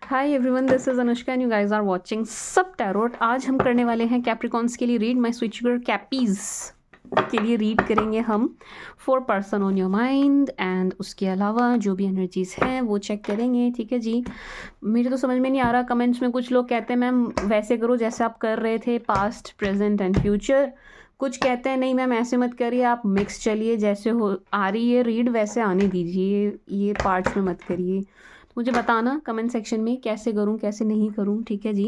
Hi everyone, this is Anushka and you guys are watching सब tarot. आज हम करने वाले हैं कैप्रिकॉन्स के लिए read. My sweet sugar Cappies के लिए रीड करेंगे हम 4 person on your mind and उसके अलावा जो भी एनर्जीज हैं वो चेक करेंगे। ठीक है जी। मेरे तो समझ में नहीं आ रहा, कमेंट्स में कुछ लोग कहते हैं मैम वैसे करो जैसे आप कर रहे थे, पास्ट प्रेजेंट एंड फ्यूचर। कुछ कहते हैं नहीं मैम ऐसे मत करिए, आप मिक्स चलिए, जैसे हो आ रही है रीड वैसे आने दीजिए, ये पार्ट्स में मत करिए। मुझे बताना कमेंट सेक्शन में कैसे करूँ कैसे नहीं करूँ। ठीक है जी।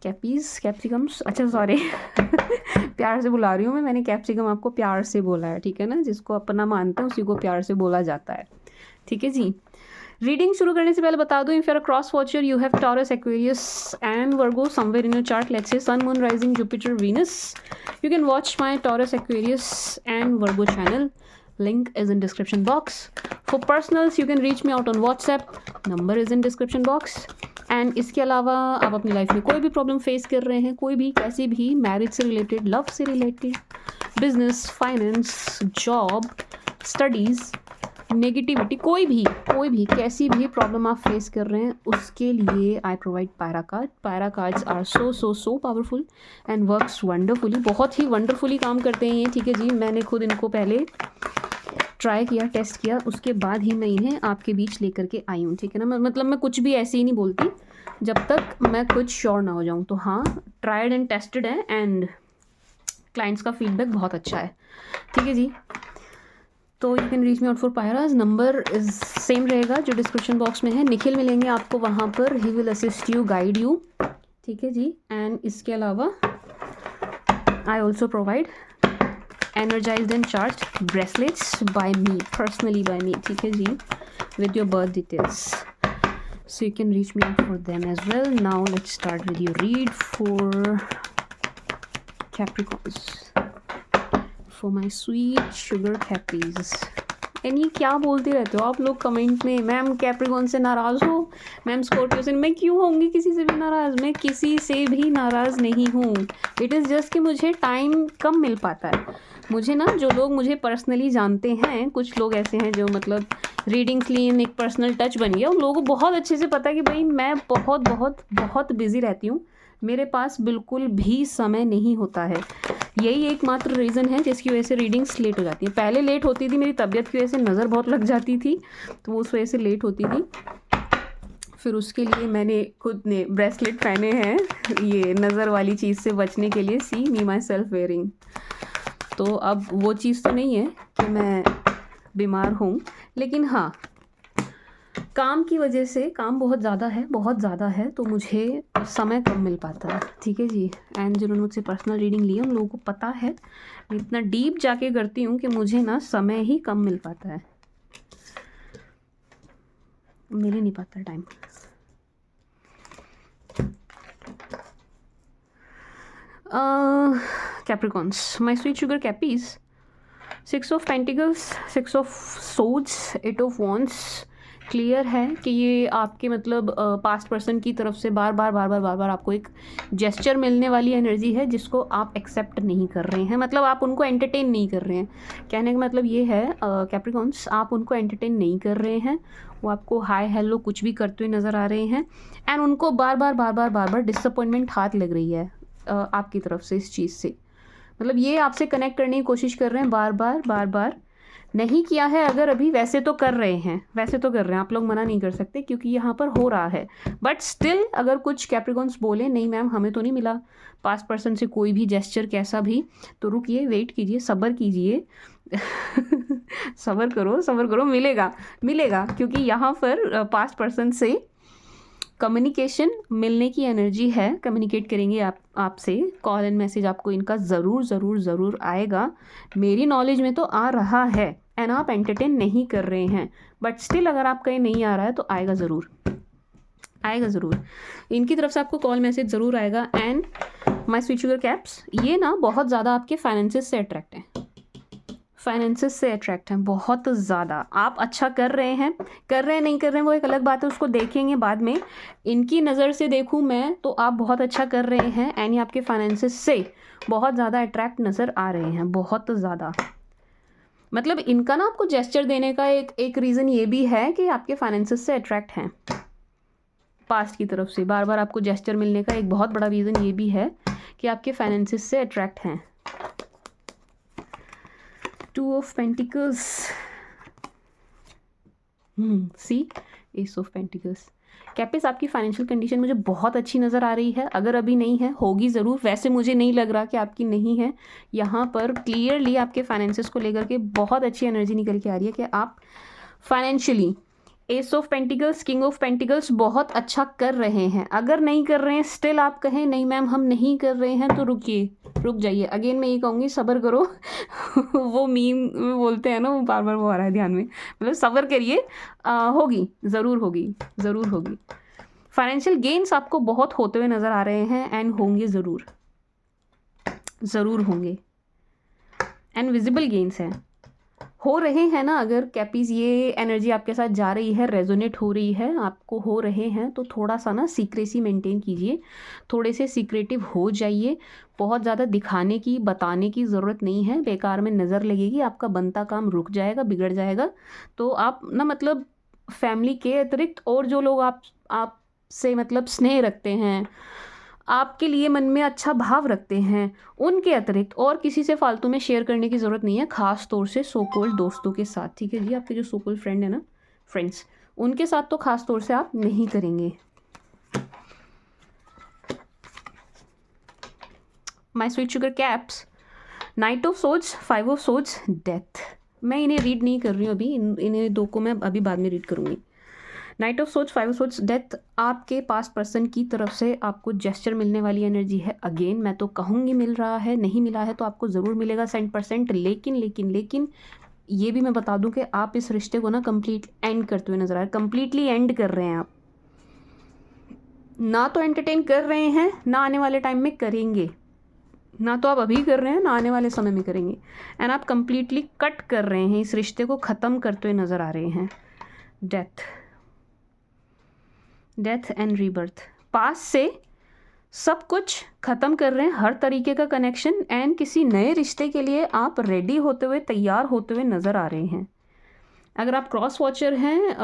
कैपीज कैप्सिकम्स, अच्छा सॉरी प्यार से बुला रही हूँ मैंने कैप्सिकम आपको प्यार से बोला है, ठीक है ना। जिसको अपना मानते हैं उसी को प्यार से बोला जाता है। ठीक है जी। रीडिंग शुरू करने से पहले बता दूं, if you are a cross watcher you have Taurus, Aquarius and Virgo somewhere in your chart, let's say sun, moon, rising, Jupiter, Venus, you can watch my Taurus, Aquarius and Virgo channel. Link is in description box. For personals you can reach me out on WhatsApp. Number is in description box. And इसके अलावा आप अपनी life में कोई भी problem face कर रहे हैं, कोई भी कैसी भी, मैरिज से रिलेटेड, लव से related, business, finance, job, studies, negativity, कोई भी कैसी भी प्रॉब्लम आप फेस कर रहे हैं उसके लिए I provide Pyra card. Pyra cards are so powerful and works wonderfully, बहुत ही वंडरफुली काम करते हैं ये। ठीक है जी। मैंने खुद इनको पहले ट्राई किया, टेस्ट किया, उसके बाद ही मैं इन्हें आपके बीच लेकर के आई हूँ। ठीक है ना। मतलब मैं कुछ भी ऐसे ही नहीं बोलती जब तक मैं कुछ श्योर ना हो जाऊँ। तो हाँ, ट्राइड एंड टेस्टेड है एंड क्लाइंट्स का फीडबैक बहुत अच्छा है। ठीक है जी। तो you can reach me out for पायराज। नंबर इज सेम रहेगा जो डिस्क्रिप्शन बॉक्स में है। निखिल मिलेंगे आपको वहाँ पर, he will assist you, guide you. ठीक है जी। एंड इसके अलावा I also provide energized and charged bracelets by me, personally by me. ठीक है जी, with your birth details, so you can reach me out for them as well. Now let's start with your read for Capricorns, for my sweet sugar cappies. यानी क्या बोलते रहते हो आप लोग comment में, मैम कैप्रिकॉन से नाराज़ हो, मैम स्कॉर्पियो से। मैं क्यों होंगी किसी से भी नाराज़? मैं किसी से भी नाराज़ नहीं हूँ। इट इज़ जस्ट कि मुझे टाइम कम मिल पाता है। मुझे ना, जो लोग मुझे पर्सनली जानते हैं, कुछ लोग ऐसे हैं जो मतलब रीडिंग्स लिए एक पर्सनल टच बन गया, उन लोगों को बहुत अच्छे से पता है कि भाई मैं बहुत बहुत बहुत बिजी रहती हूँ, मेरे पास बिल्कुल भी समय नहीं होता है। यही एकमात्र रीज़न है जिसकी वजह से रीडिंग्स लेट हो जाती है। पहले लेट होती थी, मेरी तबीयत की वजह से नज़र बहुत लग जाती थी, तो उस वजह से लेट होती थी। फिर उसके लिए मैंने खुद ने ब्रेसलेट पहने हैं ये नज़र वाली चीज़ से बचने के लिए। सी मी माई सेल्फ वेयरिंग। तो अब वो चीज़ तो नहीं है कि मैं बीमार हूँ, लेकिन हाँ, काम की वजह से, काम बहुत ज़्यादा है, तो मुझे समय कम मिल पाता है। ठीक है जी। एंड जिन्होंने मुझसे पर्सनल रीडिंग ली है उन लोगों को पता है मैं इतना डीप जाके करती हूँ कि मुझे ना समय ही कम मिल पाता है, मिल ही नहीं पाता time. Capricorns, my sweet sugar cappies. 6 of Pentacles, 6 of Swords, 8 of Wands. Clear है कि ये आपके मतलब पास्ट पर्सन की तरफ से बार बार आपको एक जेस्चर मिलने वाली एनर्जी है जिसको आप एक्सेप्ट नहीं कर रहे हैं। मतलब आप उनको एंटरटेन नहीं कर रहे हैं। कहने का मतलब ये है कैप्रिकॉन्स, आप उनको एंटरटेन नहीं कर रहे हैं। वो आपको हाय हेलो कुछ भी करते हुए नज़र आ रहे हैं एंड उनको बार बार डिसअपॉइंटमेंट हाथ लग रही है आपकी तरफ से इस चीज़ से। मतलब ये आपसे कनेक्ट करने की कोशिश कर रहे हैं बार बार। नहीं किया है अगर अभी, वैसे तो कर रहे हैं, आप लोग मना नहीं कर सकते क्योंकि यहाँ पर हो रहा है। बट स्टिल अगर कुछ कैप्रिकॉन्स बोले नहीं मैम हमें तो नहीं मिला पास्ट पर्सन से कोई भी जेस्चर कैसा भी, तो रुकिए, वेट कीजिए, सब्र कीजिए सब्र करो, मिलेगा क्योंकि यहाँ पर पास्ट पर्सन से कम्युनिकेशन मिलने की एनर्जी है। कम्युनिकेट करेंगे आपसे, कॉल एंड मैसेज आपको इनका ज़रूर आएगा। मेरी नॉलेज में तो आ रहा है एंड आप एंटरटेन नहीं कर रहे हैं, बट स्टिल अगर आप कहीं नहीं आ रहा है तो आएगा ज़रूर। इनकी तरफ से आपको कॉल मैसेज ज़रूर आएगा। And my sweet sugar caps, ये ना बहुत ज़्यादा आपके फाइनेंसेस से अट्रैक्ट हैं, बहुत ज़्यादा। आप अच्छा कर रहे हैं नहीं कर रहे हैं वो एक अलग बात है, उसको देखेंगे बाद में। इनकी नज़र से देखूं मैं तो आप बहुत अच्छा कर रहे हैं एंड ये आपके फाइनेंसेस से बहुत ज़्यादा अट्रैक्ट नज़र आ रहे हैं, बहुत ज़्यादा। मतलब इनका ना आपको जेस्चर देने का एक रीज़न ये भी है कि आपके फाइनेंसेस से अट्रैक्ट हैं। पास्ट की तरफ से बार बार आपको जेस्चर मिलने का एक बहुत बड़ा रीज़न ये भी है कि आपके फाइनेंसिस से अट्रैक्ट हैं। 2 of pentacles, see ace of pentacles. Cappies, आपकी फाइनेंशियल कंडीशन मुझे बहुत अच्छी नज़र आ रही है। अगर अभी नहीं है, होगी ज़रूर। वैसे मुझे नहीं लग रहा कि आपकी नहीं है। यहाँ पर क्लियरली आपके फाइनेंसेस को लेकर के बहुत अच्छी एनर्जी निकल के आ रही है कि आप financially S of pentacles, king of pentacles बहुत अच्छा कर रहे हैं। अगर नहीं कर रहे हैं, स्टिल आप कहें नहीं मैम हम नहीं कर रहे हैं, तो रुकिए, रुक जाइए। अगेन मैं ये कहूँगी सब्र करो। वो मीम में बोलते हैं ना, वो बार बार वो आ रहा है ध्यान में, मतलब सब्र करिए, होगी, ज़रूर होगी, ज़रूर होगी। फाइनेंशियल गेन्स आपको बहुत होते हुए नज़र आ रहे हैं एंड होंगे ज़रूर, ज़रूर होंगे। एंड विजिबल गेन्स हैं, हो रहे हैं ना। अगर कैपीज ये एनर्जी आपके साथ जा रही है, रेजोनेट हो रही है, आपको हो रहे हैं, तो थोड़ा सा ना सीक्रेसी मेंटेन कीजिए, थोड़े से सीक्रेटिव हो जाइए। बहुत ज़्यादा दिखाने की, बताने की ज़रूरत नहीं है, बेकार में नज़र लगेगी, आपका बनता काम रुक जाएगा, बिगड़ जाएगा। तो आप ना मतलब फैमिली के अतिरिक्त और जो लोग आपसे मतलब स्नेह रखते हैं, आपके लिए मन में अच्छा भाव रखते हैं, उनके अतिरिक्त और किसी से फालतू में शेयर करने की ज़रूरत नहीं है, ख़ास तौर से सो कॉल्ड दोस्तों के साथ। ठीक है जी, आपके जो सो कॉल्ड फ्रेंड है ना, फ्रेंड्स, उनके साथ तो ख़ास तौर से आप नहीं करेंगे। My sweet sugar caps, night of swords, 5 of swords, death. मैं इन्हें रीड नहीं कर रही हूँ अभी, इन्हें दो को मैं अभी बाद में रीड करूँगी। नाइट ऑफ सोच, 5 ऑफ सोच, डेथ। आपके पास्ट पर्सन की तरफ से आपको जेस्चर मिलने वाली एनर्जी है। अगेन मैं तो कहूँगी मिल रहा है, नहीं मिला है तो आपको ज़रूर मिलेगा 100%। लेकिन ये भी मैं बता दूं कि आप इस रिश्ते को ना कंप्लीट एंड करते हुए नजर आ रहे हैं। कंप्लीटली एंड कर रहे हैं आप, ना तो एंटरटेन कर रहे हैं, ना आने वाले टाइम में करेंगे। ना तो आप अभी कर रहे हैं, ना आने वाले समय में करेंगे। एंड आप कंप्लीटली कट कर रहे हैं, इस रिश्ते को ख़त्म करते हुए नज़र आ रहे हैं। डेथ एंड रीबर्थ, पास से सब कुछ ख़त्म कर रहे हैं, हर तरीके का कनेक्शन, एंड किसी नए रिश्ते के लिए आप रेडी होते हुए, तैयार होते हुए नज़र आ रहे हैं। अगर आप क्रॉस वॉचर हैं,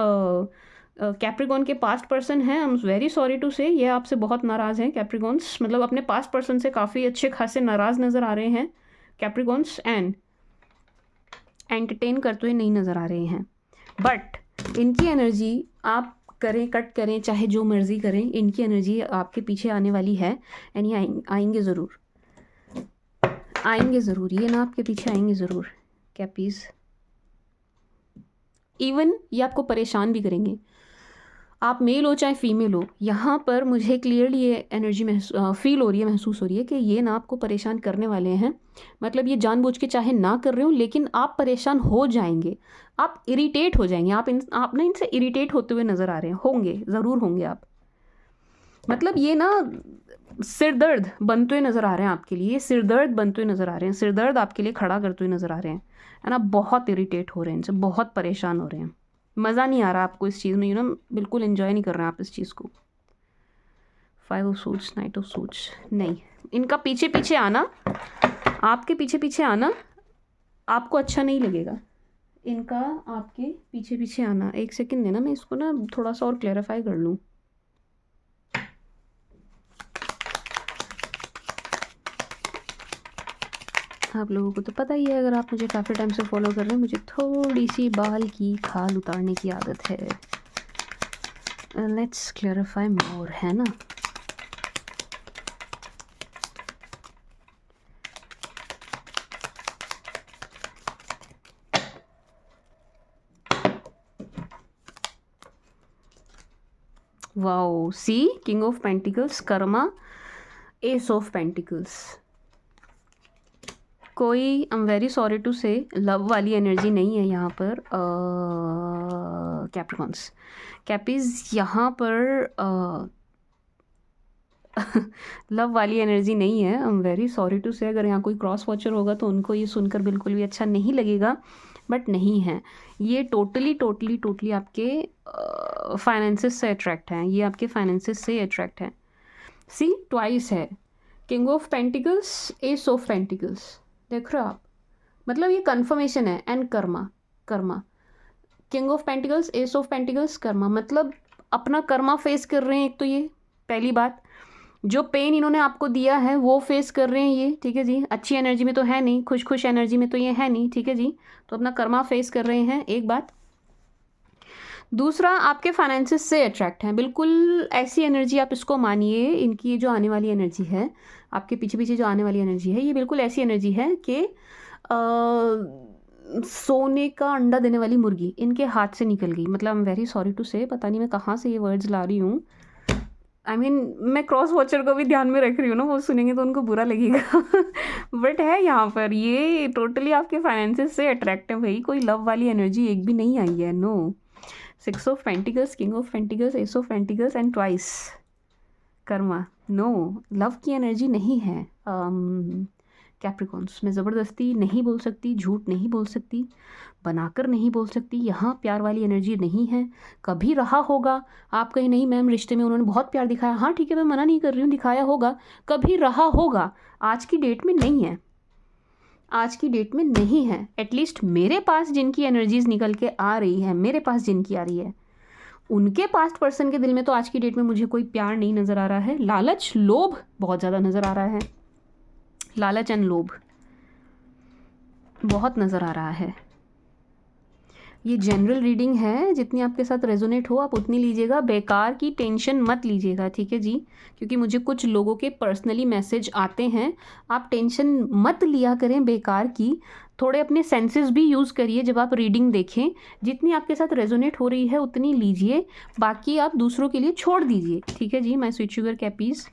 कैप्रिकॉन के पास्ट पर्सन हैं, I am very sorry to say, ये आपसे बहुत नाराज़ हैं कैप्रिकॉन्स, मतलब अपने पास्ट पर्सन से काफ़ी अच्छे खासे नाराज़ नज़र आ रहे हैं कैप्रिकॉन्स, एंड एंटरटेन करते हुए नहीं नज़र आ रहे हैं। बट इनकी एनर्जी आप करें, कट करें, चाहे जो मर्ज़ी करें, इनकी एनर्जी आपके पीछे आने वाली है। एंड ये आएंगे ज़रूर, आएंगे ज़रूर, ये ना आपके पीछे आएंगे ज़रूर कैपीज़। इवन ये आपको परेशान भी करेंगे, आप मेल हो चाहे फीमेल हो। यहाँ पर मुझे क्लियरली ये एनर्जी फील हो रही है, महसूस हो रही है कि ये ना आपको परेशान करने वाले हैं। मतलब ये जानबूझ के चाहे ना कर रहे हो, लेकिन आप परेशान हो जाएंगे, आप इरिटेट हो जाएंगे, आप ना इनसे इरिटेट होते हुए नज़र आ रहे हैं, होंगे, ज़रूर होंगे आप। मतलब ये ना सिरदर्द बनते हुए नज़र आ रहे हैं आपके लिए, सिरदर्द बनते हुए नज़र आ रहे हैं, सिरदर्द आपके लिए खड़ा करते हुए नज़र आ रहे हैं। एंड आप बहुत इरिटेट हो रहे हैं इनसे, बहुत परेशान हो रहे हैं, मज़ा नहीं आ रहा आपको इस चीज़ में, बिल्कुल एंजॉय नहीं कर रहे हैं आप इस चीज़ को। 5 of suits, night of suits, नहीं, इनका पीछे पीछे आना, आपके पीछे पीछे आना आपको अच्छा नहीं लगेगा। इनका आपके पीछे पीछे आना, एक सेकंड देना, मैं इसको ना थोड़ा सा और क्लैरिफाई कर लूँ। आप लोगों को तो पता ही है, अगर आप मुझे काफ़ी टाइम से फॉलो कर रहे हैं, मुझे थोड़ी सी बाल की खाल उतारने की आदत है। लेट्स क्लैरिफाई मोर, है ना। Wow, see king of pentacles, karma, ace of pentacles. कोई I am very sorry to say love वाली एनर्जी नहीं है यहाँ पर कैप्रिकॉन्स। कैपीज़ यहाँ पर लव वाली एनर्जी नहीं है, I am very sorry to say. अगर यहाँ कोई क्रॉस वॉचर होगा तो उनको ये सुनकर बिल्कुल भी अच्छा नहीं लगेगा, बट नहीं है, ये टोटली आपके फाइनेंसेस से अट्रैक्ट हैं, ये आपके फाइनेंसेस से अट्रैक्ट हैं। सी ट्वाइस है, king of pentacles, ace of pentacles, देख रहे हो आप, मतलब ये कन्फर्मेशन है। And Karma, king of pentacles, ace of pentacles, Karma, मतलब अपना कर्मा फेस कर रहे हैं। एक तो ये पहली बात, जो पेन इन्होंने आपको दिया है वो फेस कर रहे हैं ये, ठीक है जी। अच्छी एनर्जी में तो है नहीं, खुश एनर्जी में तो ये है नहीं, ठीक है जी। तो अपना कर्मा फेस कर रहे हैं, एक बात। दूसरा, आपके फाइनेंसेस से अट्रैक्ट हैं, बिल्कुल ऐसी एनर्जी आप इसको मानिए। इनकी जो आने वाली एनर्जी है, आपके पीछे पीछे जो आने वाली एनर्जी है, ये बिल्कुल ऐसी एनर्जी है कि सोने का अंडा देने वाली मुर्गी इनके हाथ से निकल गई। मतलब I am very sorry to say, पता नहीं मैं कहाँ से ये वर्ड्स ला रही हूँ। आई मीन मैं क्रॉस वॉचर को भी ध्यान में रख रही हूँ ना, वो सुनेंगे तो उनको बुरा लगेगा बट है यहाँ पर, ये टोटली आपके फाइनेंसेस से अट्रैक्ट है भाई। कोई लव वाली एनर्जी एक भी नहीं आई है, no. 6 of pentacles, king of pentacles, ace of pentacles and twice karma, no. Love की एनर्जी नहीं है कैप्रिकॉन्स। मैं ज़बरदस्ती नहीं बोल सकती, झूठ नहीं बोल सकती, बनाकर नहीं बोल सकती। यहाँ प्यार वाली एनर्जी नहीं है। कभी रहा होगा, आप कहीं नहीं मैम रिश्ते में उन्होंने बहुत प्यार दिखाया, हाँ ठीक है मैं मना नहीं कर रही हूँ, दिखाया होगा, कभी रहा होगा। आज की डेट में नहीं है, आज की डेट में नहीं है। एटलीस्ट मेरे पास जिनकी एनर्जीज निकल के आ रही है, मेरे पास जिनकी आ रही है, उनके पास्ट पर्सन के दिल में तो आज की डेट में मुझे कोई प्यार नहीं नज़र आ रहा है। लालच, लोभ बहुत ज़्यादा नज़र आ रहा है। लालच एंड लोभ बहुत नज़र आ रहा है। ये जनरल रीडिंग है, जितनी आपके साथ रेजोनेट हो आप उतनी लीजिएगा, बेकार की टेंशन मत लीजिएगा, ठीक है जी। क्योंकि मुझे कुछ लोगों के पर्सनली मैसेज आते हैं, आप टेंशन मत लिया करें बेकार की। थोड़े अपने सेंसेस भी यूज़ करिए जब आप रीडिंग देखें। जितनी आपके साथ रेजोनेट हो रही है उतनी लीजिए, बाकी आप दूसरों के लिए छोड़ दीजिए, ठीक है जी। माय स्वीट शुगर कैपीज़,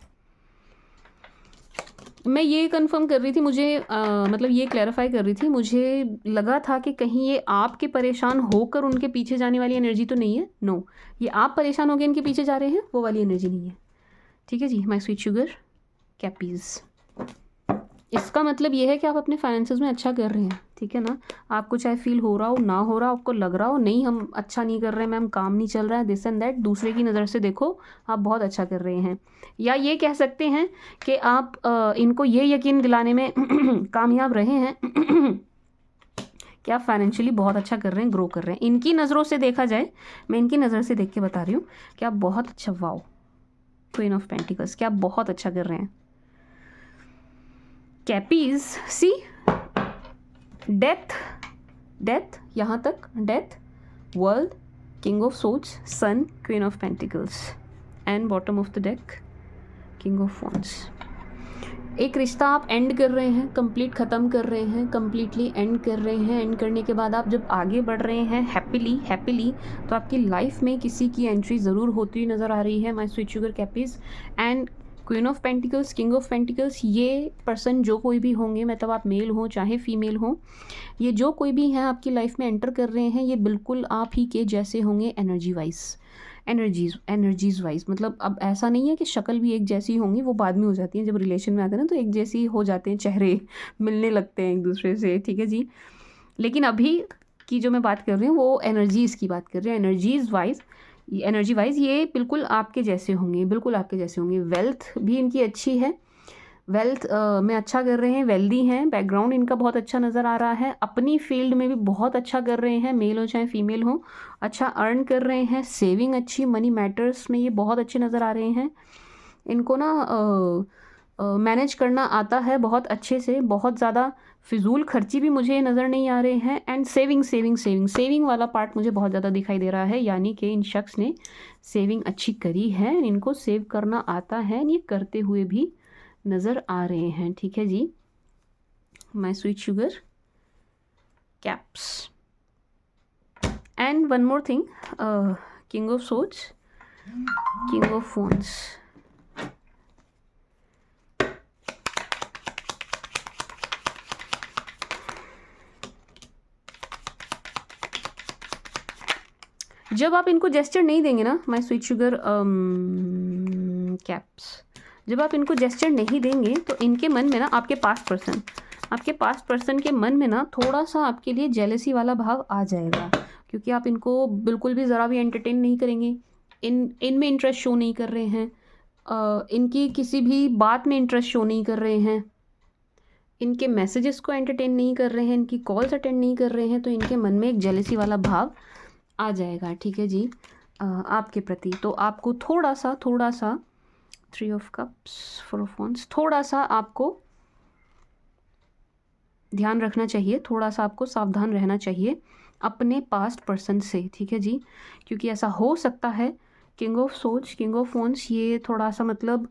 मैं ये कंफर्म कर रही थी, मुझे मतलब ये क्लैरिफाई कर रही थी, मुझे लगा था कि कहीं ये आपके परेशान होकर उनके पीछे जाने वाली एनर्जी तो नहीं है। नो, ये आप परेशान होकर इनके पीछे जा रहे हैं, वो वाली एनर्जी नहीं है, ठीक है जी। माय स्वीट शुगर कैपीज़, इसका मतलब ये है कि आप अपने फाइनेंसेस में अच्छा कर रहे हैं, ठीक है ना। आपको चाहे फील हो रहा हो, ना हो रहा हो, आपको लग रहा हो नहीं हम अच्छा नहीं कर रहे हैं मैम, काम नहीं चल रहा है, दिस एंड दैट, दूसरे की नज़र से देखो आप बहुत अच्छा कर रहे हैं। या ये कह सकते हैं कि आप इनको ये यकीन दिलाने में कामयाब रहे हैं कि आप फाइनेंशियली बहुत अच्छा कर रहे हैं, ग्रो कर रहे हैं। इनकी नज़रों से देखा जाए, मैं इनकी नज़र से देख के बता रही हूँ कि आप बहुत अच्छा, वाओ क्वीन ऑफ पेंटिकल्स, कि आप बहुत अच्छा कर रहे हैं। कैपीज, सी डेथ, डेथ यहाँ तक, death, world, king of swords, sun, queen of pentacles and bottom of the deck king of wands. एक रिश्ता आप एंड कर रहे हैं, कंप्लीट ख़त्म कर रहे हैं, कंप्लीटली एंड कर रहे हैं। एंड करने के बाद आप जब आगे बढ़ रहे हैं हैप्पीली, तो आपकी लाइफ में किसी की एंट्री ज़रूर होती हुई नज़र आ रही है। My sweet sugar cappies and queen of pentacles, king of pentacles. ये पर्सन जो कोई भी होंगे, मतलब आप मेल हो चाहे फीमेल हो, ये जो कोई भी हैं आपकी लाइफ में एंटर कर रहे हैं, ये बिल्कुल आप ही के जैसे होंगे एनर्जी वाइज, एनर्जीज़ वाइज। मतलब अब ऐसा नहीं है कि शक्ल भी एक जैसी होंगी, वो बाद में हो जाती हैं, जब रिलेशन में आते हैं ना तो एक जैसी हो जाते हैं, चेहरे मिलने लगते हैं एक दूसरे से, ठीक है जी। लेकिन अभी की जो मैं बात कर रही हूँ वो एनर्जीज़ की बात कर रही हूँ, एनर्जी वाइज ये बिल्कुल आपके जैसे होंगे, बिल्कुल आपके जैसे होंगे। वेल्थ भी इनकी अच्छी है, वेल्थ में अच्छा कर रहे हैं, वेल्दी हैं, बैकग्राउंड इनका बहुत अच्छा नज़र आ रहा है, अपनी फील्ड में भी बहुत अच्छा कर रहे हैं, मेल हो चाहे फीमेल हो, अच्छा अर्न कर रहे हैं, सेविंग अच्छी, मनी मैटर्स में ये बहुत अच्छे नज़र आ रहे हैं। इनको ना मैनेज करना आता है बहुत अच्छे से, बहुत ज़्यादा फिजूल खर्ची भी मुझे नज़र नहीं आ रहे हैं। एंड सेविंग वाला पार्ट मुझे बहुत ज़्यादा दिखाई दे रहा है, यानी कि इन शख्स ने सेविंग अच्छी करी है, इनको सेव करना आता है, ये करते हुए भी नज़र आ रहे हैं, ठीक है जी। My sweet sugar caps and one more thing, king of swords, king of wands. जब आप इनको जेस्चर नहीं देंगे ना, माय स्वीट शुगर कैप्स, जब आप इनको जेस्चर नहीं देंगे तो इनके मन में ना, आपके पास्ट पर्सन के मन में ना थोड़ा सा आपके लिए जेलसी वाला भाव आ जाएगा, क्योंकि आप इनको बिल्कुल भी ज़रा भी एंटरटेन नहीं करेंगे, इनमें इंटरेस्ट शो नहीं कर रहे हैं, इनकी किसी भी बात में इंटरेस्ट शो नहीं कर रहे हैं, इनके मैसेजेस को एंटरटेन नहीं कर रहे हैं, इनकी कॉल्स अटेंड नहीं कर रहे हैं, तो इनके मन में एक जेलसी वाला भाव आ जाएगा, ठीक है जी। आपके प्रति। तो आपको थोड़ा सा 3 ऑफ कप्स, 4 ऑफ वॉन्ड्स, थोड़ा सा आपको ध्यान रखना चाहिए, थोड़ा सा आपको सावधान रहना चाहिए अपने पास्ट पर्सन से, ठीक है जी, क्योंकि ऐसा हो सकता है। King of swords, king of wands, ये थोड़ा सा मतलब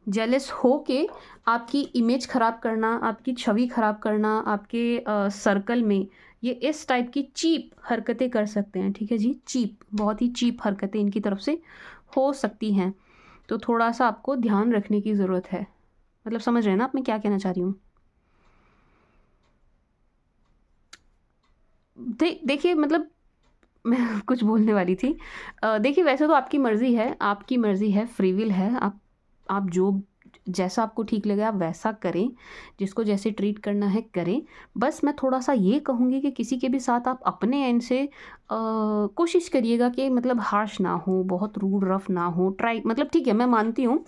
जेलस हो के आपकी इमेज ख़राब करना, आपकी छवि ख़राब करना, आपके सर्कल में ये इस टाइप की चीप हरकतें कर सकते हैं, ठीक है जी। चीप, बहुत ही चीप हरकतें इनकी तरफ से हो सकती हैं। तो थोड़ा सा आपको ध्यान रखने की ज़रूरत है। मतलब समझ रहे हैं ना आप मैं क्या कहना चाह रही हूँ। देखिए मतलब मैं कुछ बोलने वाली थी। देखिए वैसे तो आपकी मर्ज़ी है, फ्री विल है। आप जो जैसा आपको ठीक लगे आप वैसा करें, जिसको जैसे ट्रीट करना है करें। बस मैं थोड़ा-सा ये कहूँगी कि किसी के भी साथ आप अपने एंड से कोशिश करिएगा कि मतलब हार्श ना हो, बहुत रूड रफ़ ना हो। ट्राई मतलब ठीक है, मैं मानती हूँ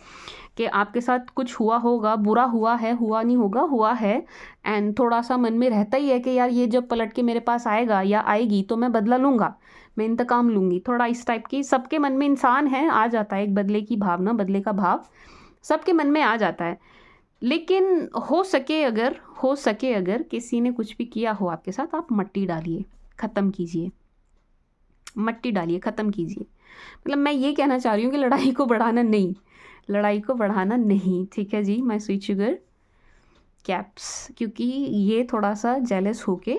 कि आपके साथ कुछ हुआ होगा, बुरा हुआ है, हुआ नहीं होगा, हुआ है। एंड थोड़ा-सा मन में रहता ही है कि यार ये जब पलट के मेरे पास आएगा या आएगी तो मैं बदला लूँगा, मैं इंतकाम लूँगी। थोड़ा इस टाइप की सबके मन में इंसान है, आ जाता है एक बदले की भावना, बदले का भाव सबके मन में आ जाता है। लेकिन हो सके अगर किसी ने कुछ भी किया हो आपके साथ, आप मट्टी डालिए, ख़त्म कीजिए। मट्टी डालिए, ख़त्म कीजिए। मतलब मैं ये कहना चाह रही हूँ कि लड़ाई को बढ़ाना नहीं, ठीक है जी माय स्वीट शुगर कैप्स, क्योंकि ये थोड़ा सा जेलस होके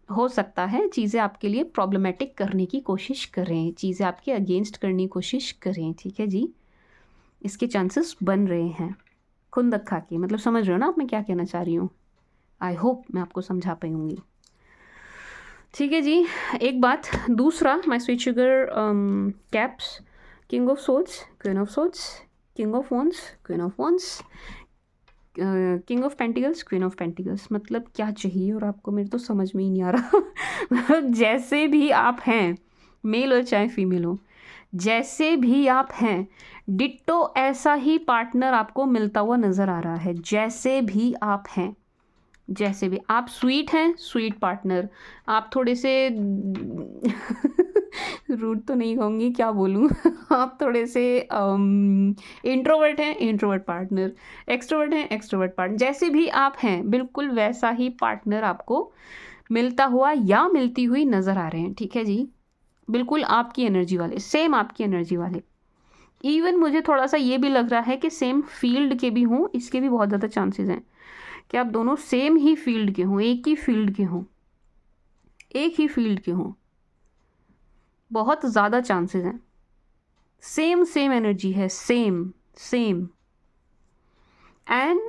हो सकता है चीज़ें आपके लिए प्रॉब्लमेटिक करने की कोशिश करें, चीज़ें आपके अगेंस्ट करने की कोशिश करें, ठीक है जी। इसके चांसेस बन रहे हैं खुंदक खा के। मतलब समझ रहे हो ना आप मैं क्या कहना चाह रही हूँ। आई होप मैं आपको समझा पाई होंगी, ठीक है जी। एक बात दूसरा my sweet sugar caps, king of swords, queen of swords, king of wands, queen of wands, king of pentacles, queen of pentacles. मतलब क्या चाहिए और आपको, मेरे तो समझ में ही नहीं आ रहा। मतलब जैसे भी आप हैं, मेल हो चाहे फीमेल हो, जैसे भी आप हैं, डिट्टो ऐसा ही पार्टनर आपको मिलता हुआ नज़र आ रहा है। जैसे भी आप हैं, जैसे भी आप स्वीट हैं, स्वीट पार्टनर। आप थोड़े से रूड तो नहीं कहूँगी, क्या बोलूँ। आप थोड़े से इंट्रोवर्ट हैं, इंट्रोवर्ट पार्टनर। एक्सट्रोवर्ट हैं, एक्सट्रोवर्ट पार्टनर। जैसे भी आप हैं बिल्कुल वैसा ही पार्टनर आपको मिलता हुआ या मिलती हुई नज़र आ रहे हैं, ठीक है जी। बिल्कुल आपकी एनर्जी वाले, सेम आपकी एनर्जी वाले। इवन मुझे थोड़ा सा ये भी लग रहा है कि सेम फील्ड के भी हों, इसके भी बहुत ज़्यादा चांसेस हैं कि आप दोनों सेम ही फील्ड के हों, एक ही फील्ड के हों। बहुत ज़्यादा चांसेस हैं। सेम एनर्जी है, same. And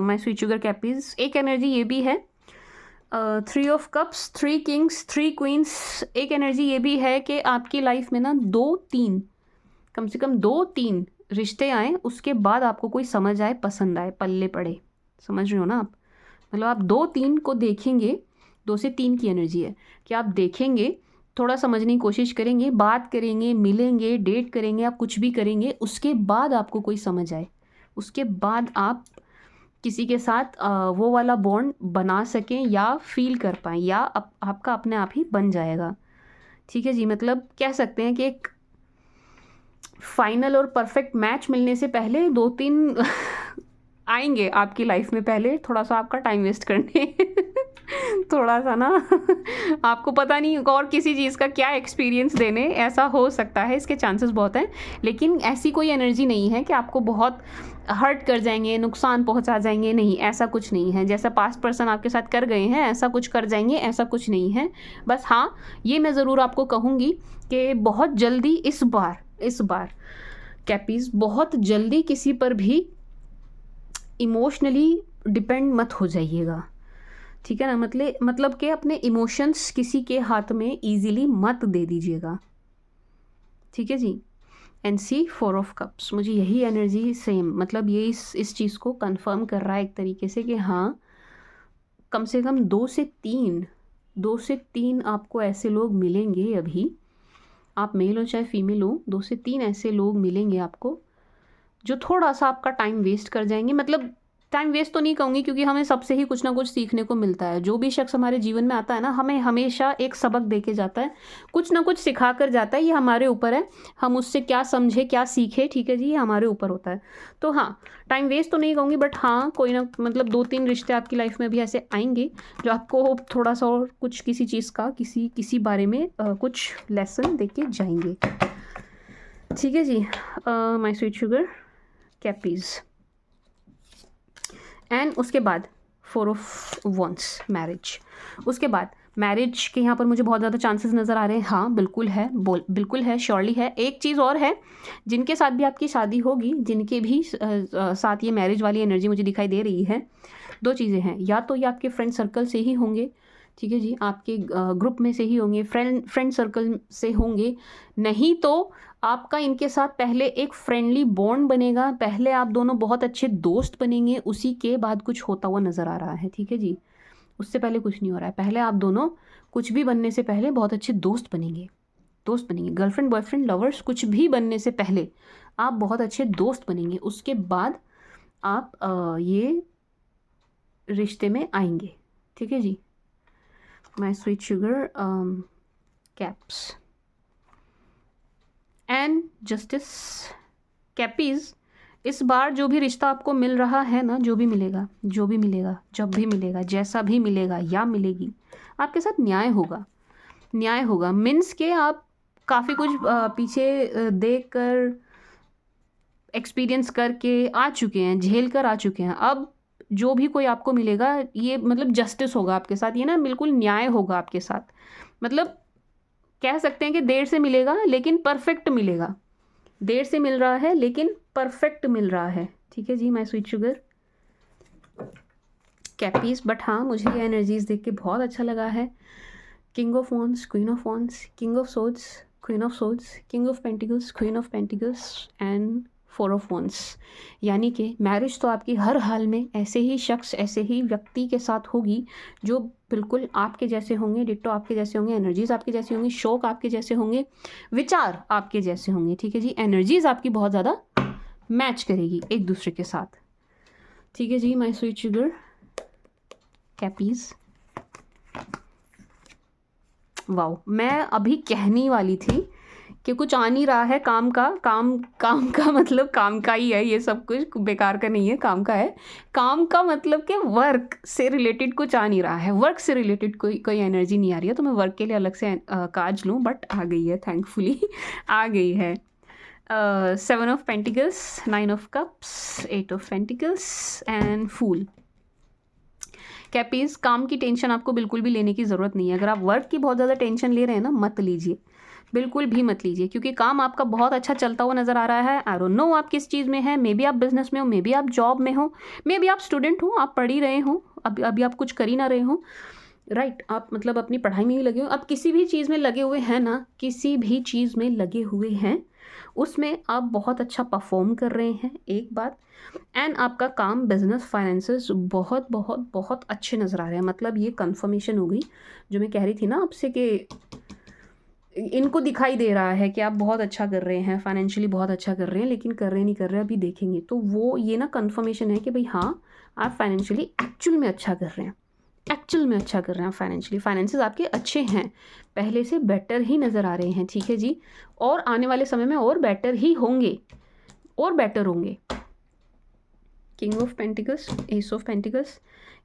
my sweet sugar cappies, एक एनर्जी ये भी है 3 ऑफ कप्स, 3 किंग्स, 3 क्वींस। एक एनर्जी ये भी है कि आपकी लाइफ में ना 2-3, कम से कम 2-3 रिश्ते आए, उसके बाद आपको कोई समझ आए, पसंद आए, पल्ले पड़े। समझ रहे हो ना आप। मतलब आप 2-3 को देखेंगे, 2 से 3 की एनर्जी है कि आप देखेंगे, थोड़ा समझने की कोशिश करेंगे, बात करेंगे, मिलेंगे, डेट करेंगे, आप कुछ भी करेंगे, उसके बाद आपको कोई समझ आए, उसके बाद आप किसी के साथ वो वाला बॉन्ड बना सकें या फील कर पाएँ, या आपका अपने आप ही बन जाएगा, ठीक है जी। मतलब कह सकते हैं कि एक फाइनल और परफेक्ट मैच मिलने से पहले 2-3 आएंगे आपकी लाइफ में, पहले थोड़ा सा आपका टाइम वेस्ट करने। थोड़ा सा ना आपको पता नहीं और किसी चीज़ का क्या एक्सपीरियंस देने, ऐसा हो सकता है, इसके चांसेस बहुत हैं। लेकिन ऐसी कोई एनर्जी नहीं है कि आपको बहुत हर्ट कर जाएंगे, नुकसान पहुंचा जाएंगे, नहीं, ऐसा कुछ नहीं है। जैसा पास्ट पर्सन आपके साथ कर गए हैं ऐसा कुछ कर जाएंगे, ऐसा कुछ नहीं है। बस हाँ, ये मैं ज़रूर आपको कहूँगी कि बहुत जल्दी इस बार कैपीज़, बहुत जल्दी किसी पर भी इमोशनली डिपेंड मत हो जाइएगा, ठीक है ना। मतलब कि अपने इमोशंस किसी के हाथ में ईजिली मत दे दीजिएगा, ठीक है जी। एंड सी 4 ऑफ कप्स, मुझे यही एनर्जी सेम, मतलब ये इस चीज़ को कंफर्म कर रहा है एक तरीके से कि हाँ, कम से कम 2 से 3 आपको ऐसे लोग मिलेंगे अभी, आप मेल हो चाहे फीमेल हो, 2 से 3 ऐसे लोग मिलेंगे आपको जो थोड़ा सा आपका टाइम वेस्ट कर जाएंगे। मतलब टाइम वेस्ट तो नहीं कहूँगी, क्योंकि हमें सबसे ही कुछ ना कुछ सीखने को मिलता है। जो भी शख्स हमारे जीवन में आता है ना, हमें हमेशा एक सबक दे के जाता है, कुछ ना कुछ सिखा कर जाता है। ये हमारे ऊपर है, हम उससे क्या समझे, क्या सीखे, ठीक है जी, ये हमारे ऊपर होता है। तो हाँ, टाइम वेस्ट तो नहीं कहूँगी, बट हाँ कोई ना मतलब 2-3 रिश्ते आपकी लाइफ में भी ऐसे आएंगे जो आपको थोड़ा सा और कुछ किसी चीज़ का किसी बारे में कुछ लेसन दे के जाएंगे, ठीक है जी। My sweet sugar cappies. And उसके बाद 4 ऑफ वॉन्ड्स, मैरिज। उसके बाद मैरिज के यहाँ पर मुझे बहुत ज़्यादा चांसेस नज़र आ रहे हैं। हाँ बिल्कुल है, बिल्कुल है, श्योरली है। एक चीज़ और है, जिनके साथ भी आपकी शादी होगी, जिनके भी साथ ये मैरिज वाली एनर्जी मुझे दिखाई दे रही है, 2 चीज़ें हैं। या तो ये आपके फ्रेंड सर्कल से ही होंगे, ठीक है जी, आपके ग्रुप में से ही होंगे, फ्रेंड सर्कल से होंगे, नहीं तो आपका इनके साथ पहले एक फ्रेंडली बॉन्ड बनेगा, पहले आप दोनों बहुत अच्छे दोस्त बनेंगे, उसी के बाद कुछ होता हुआ नज़र आ रहा है, ठीक है जी। उससे पहले कुछ नहीं हो रहा है, पहले आप दोनों कुछ भी बनने से पहले बहुत अच्छे दोस्त बनेंगे, गर्लफ्रेंड बॉयफ्रेंड लवर्स कुछ भी बनने से पहले आप बहुत अच्छे दोस्त बनेंगे, उसके बाद आप ये रिश्ते में आएंगे, ठीक है जी। My sweet sugar caps and justice cappies. इस बार जो भी रिश्ता आपको मिल रहा है ना, जो भी मिलेगा, जब भी मिलेगा, जैसा भी मिलेगा या मिलेगी, आपके साथ न्याय होगा। मीन्स के आप काफ़ी कुछ पीछे देख कर, एक्सपीरियंस करके आ चुके हैं, झेल कर आ चुके हैं। अब जो भी कोई आपको मिलेगा, ये मतलब जस्टिस होगा आपके साथ, ये ना बिल्कुल न्याय होगा आपके साथ। मतलब कह सकते हैं कि देर से मिलेगा लेकिन परफेक्ट मिलेगा, देर से मिल रहा है लेकिन परफेक्ट मिल रहा है, ठीक है जी माय स्वीट शुगर कैपीज़। बट हाँ, मुझे ये एनर्जीज देख के बहुत अच्छा लगा है। King of wands, queen of wands, king of swords, queen of swords, king of pentacles, queen of pentacles and 4 of wands. यानी कि मैरिज तो आपकी हर हाल में ऐसे ही शख्स, ऐसे ही व्यक्ति के साथ होगी जो बिल्कुल आपके जैसे होंगे, डिट्टो आपके जैसे होंगे, एनर्जीज आपके जैसे होंगी, शौक आपके जैसे होंगे, विचार आपके जैसे होंगे, ठीक है जी। एनर्जीज आपकी बहुत ज़्यादा मैच करेगी एक दूसरे के साथ, ठीक है जी माय स्वीट शुगर कैपीज़। वाओ, मैं अभी कहने वाली थी कि कुछ आ नहीं रहा है काम का मतलब काम का ही है, ये सब कुछ बेकार का नहीं है, काम का है। काम का मतलब कि वर्क से रिलेटेड कुछ आ नहीं रहा है, वर्क से रिलेटेड कोई एनर्जी नहीं आ रही है, तो मैं वर्क के लिए अलग से काज लूँ, बट आ गई है, थैंकफुली आ गई है। 7 of pentacles, 9 of cups, 8 of pentacles and fool. Cappies, काम की टेंशन आपको बिल्कुल भी लेने की ज़रूरत नहीं है। अगर आप वर्क की बहुत ज़्यादा टेंशन ले रहे हैं ना, मत लीजिए, बिल्कुल भी मत लीजिए, क्योंकि काम आपका बहुत अच्छा चलता हुआ नज़र आ रहा है। आई डोंट नो आप किस चीज़ में है, मे बी आप बिजनेस में हो, मे बी आप जॉब में हो, मे बी आप स्टूडेंट हो, आप पढ़ ही रहे हो, अभी आप कुछ कर ही ना रहे हो, राइट, आप मतलब अपनी पढ़ाई में ही लगे हो। अब किसी भी चीज़ में लगे हुए हैं ना, किसी भी चीज़ में लगे हुए हैं, उसमें आप बहुत अच्छा परफॉर्म कर रहे हैं, एक बात। एंड आपका काम, बिजनेस, फाइनेंसेस बहुत बहुत बहुत अच्छे नज़र आ रहे हैं। मतलब ये कंफर्मेशन हो गई जो मैं कह रही थी ना आपसे, कि इनको दिखाई दे रहा है कि आप बहुत अच्छा कर रहे हैं, फाइनेंशियली बहुत अच्छा कर रहे हैं, लेकिन कर रहे नहीं कर रहे अभी देखेंगे। तो वो ये ना कंफर्मेशन है कि भाई हाँ, आप फाइनेंशियली एक्चुअल में अच्छा कर रहे हैं, फाइनेंशियली, फाइनेंसेस आपके अच्छे हैं, पहले से बेटर ही नज़र आ रहे हैं, ठीक है जी। और आने वाले समय में और बेटर ही होंगे, और बेटर होंगे। King of pentacles, ace of pentacles,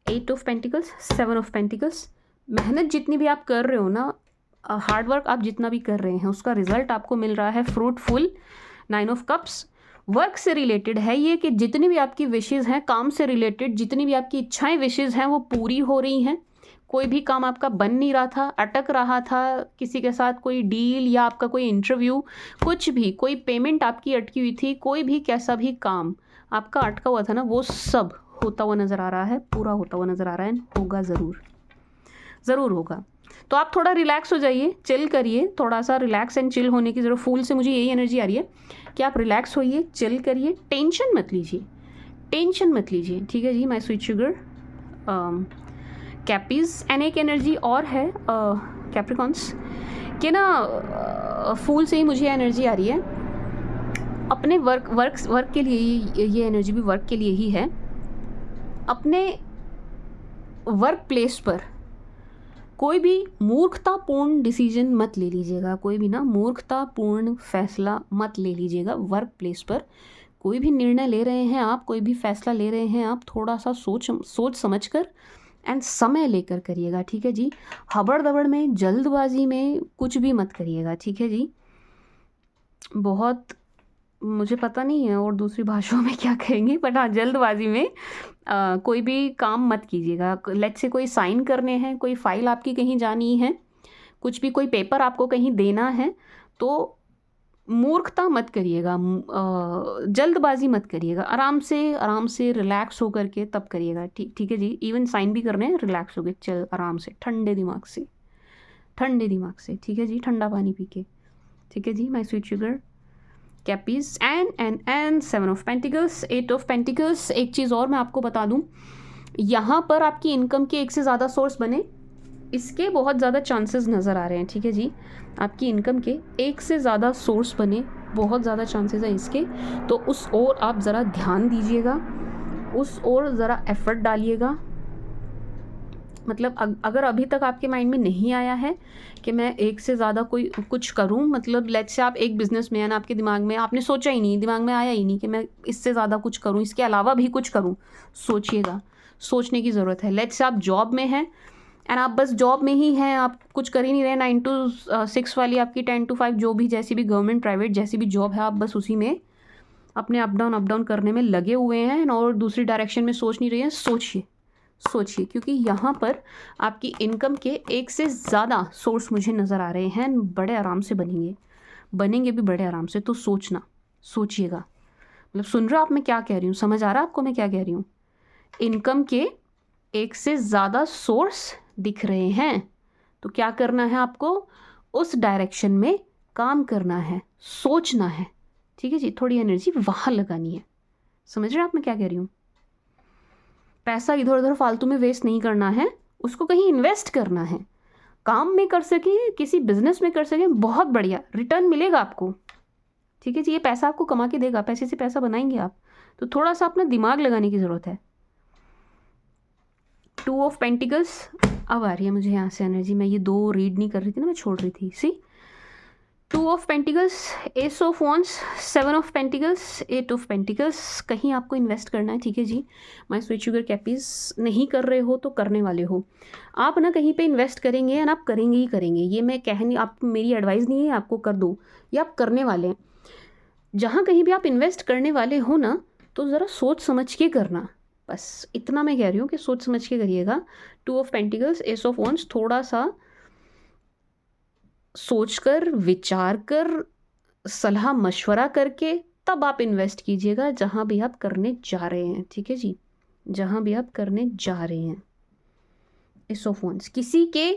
8 of pentacles, 7 of pentacles. मेहनत जितनी भी आप कर रहे हो ना, हार्डवर्क आप जितना भी कर रहे हैं, उसका रिजल्ट आपको मिल रहा है फ्रूटफुल। 9 ऑफ कप्स, वर्क से रिलेटेड है ये, कि जितनी भी आपकी विशेज़ हैं, काम से रिलेटेड जितनी भी आपकी इच्छाएं, विशेज़ हैं, वो पूरी हो रही हैं। कोई भी काम आपका बन नहीं रहा था, अटक रहा था, किसी के साथ कोई डील या आपका कोई इंटरव्यू, कुछ भी, कोई पेमेंट आपकी अटकी हुई थी, कोई भी कैसा भी काम आपका अटका हुआ था ना, वो सब होता हुआ नज़र आ रहा है, पूरा होता हुआ नज़र आ रहा है, होगा ज़रूर होगा। तो आप थोड़ा रिलैक्स हो जाइए, चिल करिए, थोड़ा सा रिलैक्स एंड चिल होने की ज़रूरत। फूल से मुझे यही एनर्जी आ रही है कि आप रिलैक्स होइए, चिल करिए, टेंशन मत लीजिए, ठीक है जी my sweet sugar cappies. And एक एनर्जी और है कैप्रिकॉन्स कि ना, फूल से ही मुझे एनर्जी आ रही है अपने वर्क के लिए, ये एनर्जी भी वर्क के लिए ही है। अपने वर्क प्लेस पर कोई भी मूर्खतापूर्ण डिसीजन मत ले लीजिएगा, कोई भी ना मूर्खतापूर्ण फैसला मत ले लीजिएगा। वर्क प्लेस पर कोई भी निर्णय ले रहे हैं आप, कोई भी फैसला ले रहे हैं आप, थोड़ा सा सोच समझ कर एंड समय लेकर करिएगा, ठीक है जी। हबड़ दबड़ में, जल्दबाजी में कुछ भी मत करिएगा, ठीक है जी। बहुत, मुझे पता नहीं है और दूसरी भाषाओं में क्या कहेंगे, बट हाँ, जल्दबाजी में कोई भी काम मत कीजिएगा। लेट्स से कोई साइन करने हैं, कोई फाइल आपकी कहीं जानी है, कुछ भी कोई पेपर आपको कहीं देना है, तो मूर्खता मत करिएगा, जल्दबाजी मत करिएगा। आराम से रिलैक्स होकर के तब करिएगा, ठीक है जी। इवन साइन भी करने हैं, रिलैक्स होकर, चल आराम से, ठंडे दिमाग से, ठीक है जी, ठंडा पानी पी के, ठीक है जी। My sweet sugar cappies and 7 of pentacles, 8 of pentacles. एक चीज़ और मैं आपको बता दूं, यहाँ पर आपकी इनकम के एक से ज़्यादा सोर्स बने, इसके बहुत ज़्यादा चांसेस नज़र आ रहे हैं, ठीक है जी। आपकी इनकम के एक से ज़्यादा सोर्स बने, बहुत ज़्यादा चांसेस हैं इसके, तो उस ओर आप ज़रा ध्यान दीजिएगा, उस ओर ज़रा एफर्ट डालिएगा। मतलब अगर अभी तक आपके माइंड में नहीं आया है कि मैं एक से ज़्यादा कोई कुछ करूं, मतलब लेट्स से आप एक बिजनेसमैन, आपके दिमाग में, आपने सोचा ही नहीं, दिमाग में आया ही नहीं कि मैं इससे ज़्यादा कुछ करूं, इसके अलावा भी कुछ करूं, सोचिएगा, सोचने की ज़रूरत है। लेट्स से आप जॉब में हैं एंड आप बस जॉब में ही हैं, आप कुछ कर ही नहीं रहे, 9 to 6 वाली आपकी 10 to 5 जो भी, जैसी भी गवर्नमेंट प्राइवेट जैसी भी जॉब है, आप बस उसी में अपने अप डाउन करने में लगे हुए हैं और दूसरी डायरेक्शन में सोच नहीं रहे हैं। सोचिए, क्योंकि यहाँ पर आपकी इनकम के एक से ज़्यादा सोर्स मुझे नज़र आ रहे हैं, बड़े आराम से बनेंगे भी बड़े आराम से। तो सोचिएगा, मतलब सुन रहे हो आप मैं क्या कह रही हूँ, समझ आ रहा है आपको मैं क्या कह रही हूँ। इनकम के एक से ज़्यादा सोर्स दिख रहे हैं, तो क्या करना है आपको, उस डायरेक्शन में काम करना है, सोचना है, ठीक है जी। थोड़ी एनर्जी वहाँ लगानी है, समझ रहे हैं आप मैं क्या कह रही हूँ। पैसा इधर उधर फालतू में वेस्ट नहीं करना है, उसको कहीं इन्वेस्ट करना है, काम में कर सके, किसी बिजनेस में कर सके, बहुत बढ़िया रिटर्न मिलेगा आपको, ठीक है जी। ये पैसा आपको कमा के देगा, पैसे से पैसा बनाएंगे आप, तो थोड़ा सा अपना दिमाग लगाने की ज़रूरत है। 2 ऑफ पेंटिकल्स, अब आ रही है मुझे यहाँ से एनर्जी, मैं ये 2 रीड नहीं कर रही थी ना, मैं छोड़ रही थी। सी 2 of pentacles, ace of wands, 7 of pentacles, 8 of pentacles. कहीं आपको इन्वेस्ट करना है, ठीक है जी। माय स्वीट शुगर कैपीज, नहीं कर रहे हो तो करने वाले हो आप ना, कहीं पे इन्वेस्ट करेंगे एंड आप करेंगे ही करेंगे। ये मैं कहनी, आप मेरी एडवाइस नहीं है आपको कर दो, ये आप करने वाले हैं। जहाँ कहीं भी आप इन्वेस्ट करने वाले हो ना, तो ज़रा सोच समझ के करना, बस इतना मैं कह रही हूँ कि सोच समझ के करिएगा। 2 of pentacles, ace of wands, थोड़ा सा सोचकर, विचार कर, सलाह मशवरा करके तब आप इन्वेस्ट कीजिएगा, जहाँ भी आप करने जा रहे हैं, ठीक है जी, जहाँ भी आप करने जा रहे हैं। एस ऑफ वॉन्ड्स, किसी के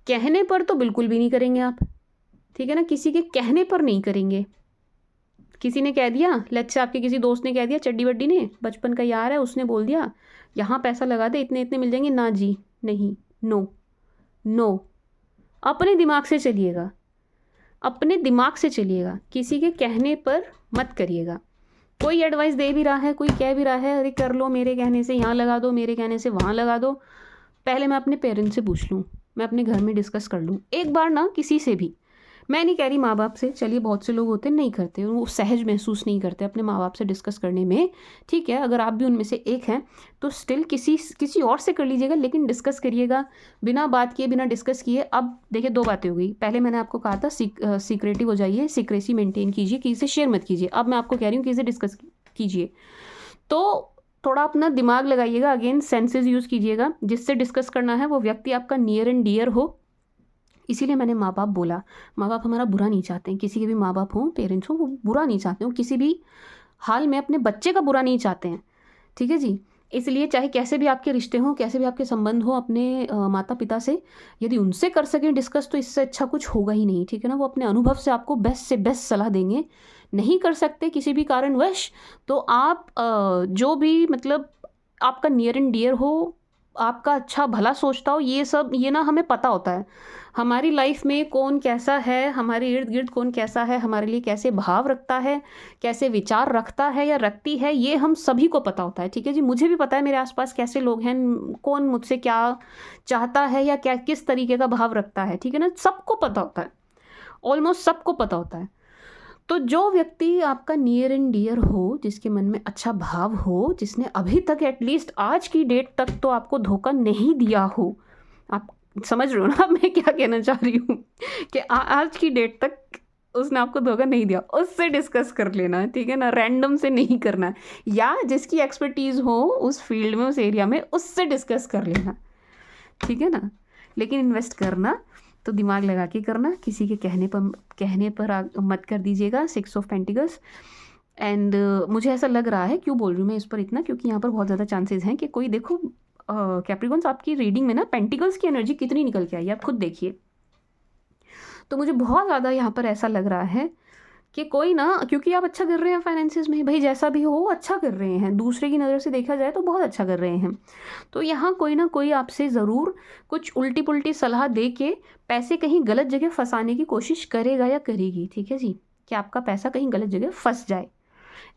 कहने पर तो बिल्कुल भी नहीं करेंगे आप, ठीक है ना, किसी के कहने पर नहीं करेंगे। किसी ने कह दिया, लेट्स से आपके किसी दोस्त ने कह दिया, चड्डी वड्डी ने, बचपन का यार है, उसने बोल दिया यहाँ पैसा लगा दे, इतने इतने मिल जाएंगे, ना जी नहीं, नो, अपने दिमाग से चलिएगा, अपने दिमाग से चलिएगा, किसी के कहने पर मत करिएगा। कोई एडवाइस दे भी रहा है, कोई कह भी रहा है, अरे कर लो, मेरे कहने से यहाँ लगा दो, मेरे कहने से वहाँ लगा दो, पहले मैं अपने पेरेंट्स से पूछ लूँ, मैं अपने घर में डिस्कस कर लूँ एक बार ना, किसी से भी। मैं नहीं कह रही माँ बाप से, चलिए बहुत से लोग होते हैं नहीं करते, वो सहज महसूस नहीं करते अपने माँ बाप से डिस्कस करने में, ठीक है। अगर आप भी उनमें से एक हैं तो स्टिल किसी और से कर लीजिएगा, लेकिन डिस्कस करिएगा, बिना बात किए, बिना डिस्कस किए। अब देखिए 2 बातें हो गई, पहले मैंने आपको कहा था सीक्रेटिव हो जाइए, सीक्रेसी मेंटेन कीजिए, किसी से शेयर मत कीजिए। अब मैं आपको कह रही हूँ किसी से डिस्कस कीजिए, तो थोड़ा अपना दिमाग लगाइएगा, अगेन सेंसेस यूज़ कीजिएगा। जिससे डिस्कस करना है वो व्यक्ति आपका नियर एंड डियर हो, इसीलिए मैंने माँ बाप बोला। माँ बाप हमारा बुरा नहीं चाहते हैं, किसी के भी माँ बाप हों, पेरेंट्स हों, वो बुरा नहीं चाहते हो, किसी भी हाल में अपने बच्चे का बुरा नहीं चाहते हैं, ठीक है जी। इसलिए चाहे कैसे भी आपके रिश्ते हों, कैसे भी आपके संबंध हो अपने माता पिता से, यदि उनसे कर सकें डिस्कस तो इससे अच्छा कुछ होगा ही नहीं, ठीक है ना। वो अपने अनुभव से आपको बेस्ट से बेस्ट सलाह देंगे। नहीं कर सकते किसी भी कारणवश, तो आप जो भी, मतलब आपका नियर एंड डियर हो, आपका अच्छा भला सोचता हो, ये सब ये ना हमें पता होता है। हमारी लाइफ में कौन कैसा है, हमारे इर्द गिर्द कौन कैसा है, हमारे लिए कैसे भाव रखता है, कैसे विचार रखता है या रखती है, ये हम सभी को पता होता है। ठीक है जी, मुझे भी पता है मेरे आसपास कैसे लोग हैं, कौन मुझसे क्या चाहता है या क्या किस तरीके का भाव रखता है। ठीक है ना, सबको पता होता है, ऑलमोस्ट सबको पता होता है। तो जो व्यक्ति आपका नियर एंड डियर हो, जिसके मन में अच्छा भाव हो, जिसने अभी तक एटलीस्ट आज की डेट तक तो आपको धोखा नहीं दिया हो, आप समझ रहे हो ना मैं क्या कहना चाह रही हूँ कि आज की डेट तक उसने आपको धोखा नहीं दिया, उससे डिस्कस कर लेना है। ठीक है ना, रैंडम से नहीं करना है, या जिसकी एक्सपर्टीज़ हो उस फील्ड में, उस एरिया में, उससे डिस्कस कर लेना। ठीक है ना, लेकिन इन्वेस्ट करना तो दिमाग लगा के करना, किसी के कहने पर मत कर दीजिएगा। 6 ऑफ पेंटिकल्स एंड मुझे ऐसा लग रहा है, क्यों बोल रही हूँ मैं इस पर इतना, क्योंकि यहाँ पर बहुत ज़्यादा चांसेस हैं कि कोई, देखो कैप्रिकॉन्स आपकी रीडिंग में ना पेंटिकल्स की एनर्जी कितनी निकल के आई है आप खुद देखिए। तो मुझे बहुत ज़्यादा यहाँ पर ऐसा लग रहा है कि कोई ना, क्योंकि आप अच्छा कर रहे हैं फाइनेंसिस में, भाई जैसा भी हो अच्छा कर रहे हैं, दूसरे की नज़र से देखा जाए तो बहुत अच्छा कर रहे हैं। तो यहाँ कोई ना कोई आपसे ज़रूर कुछ उल्टी पुल्टी सलाह दे के पैसे कहीं गलत जगह फंसाने की कोशिश करेगा या करेगी। ठीक है जी, कि आपका पैसा कहीं गलत जगह फंस जाए।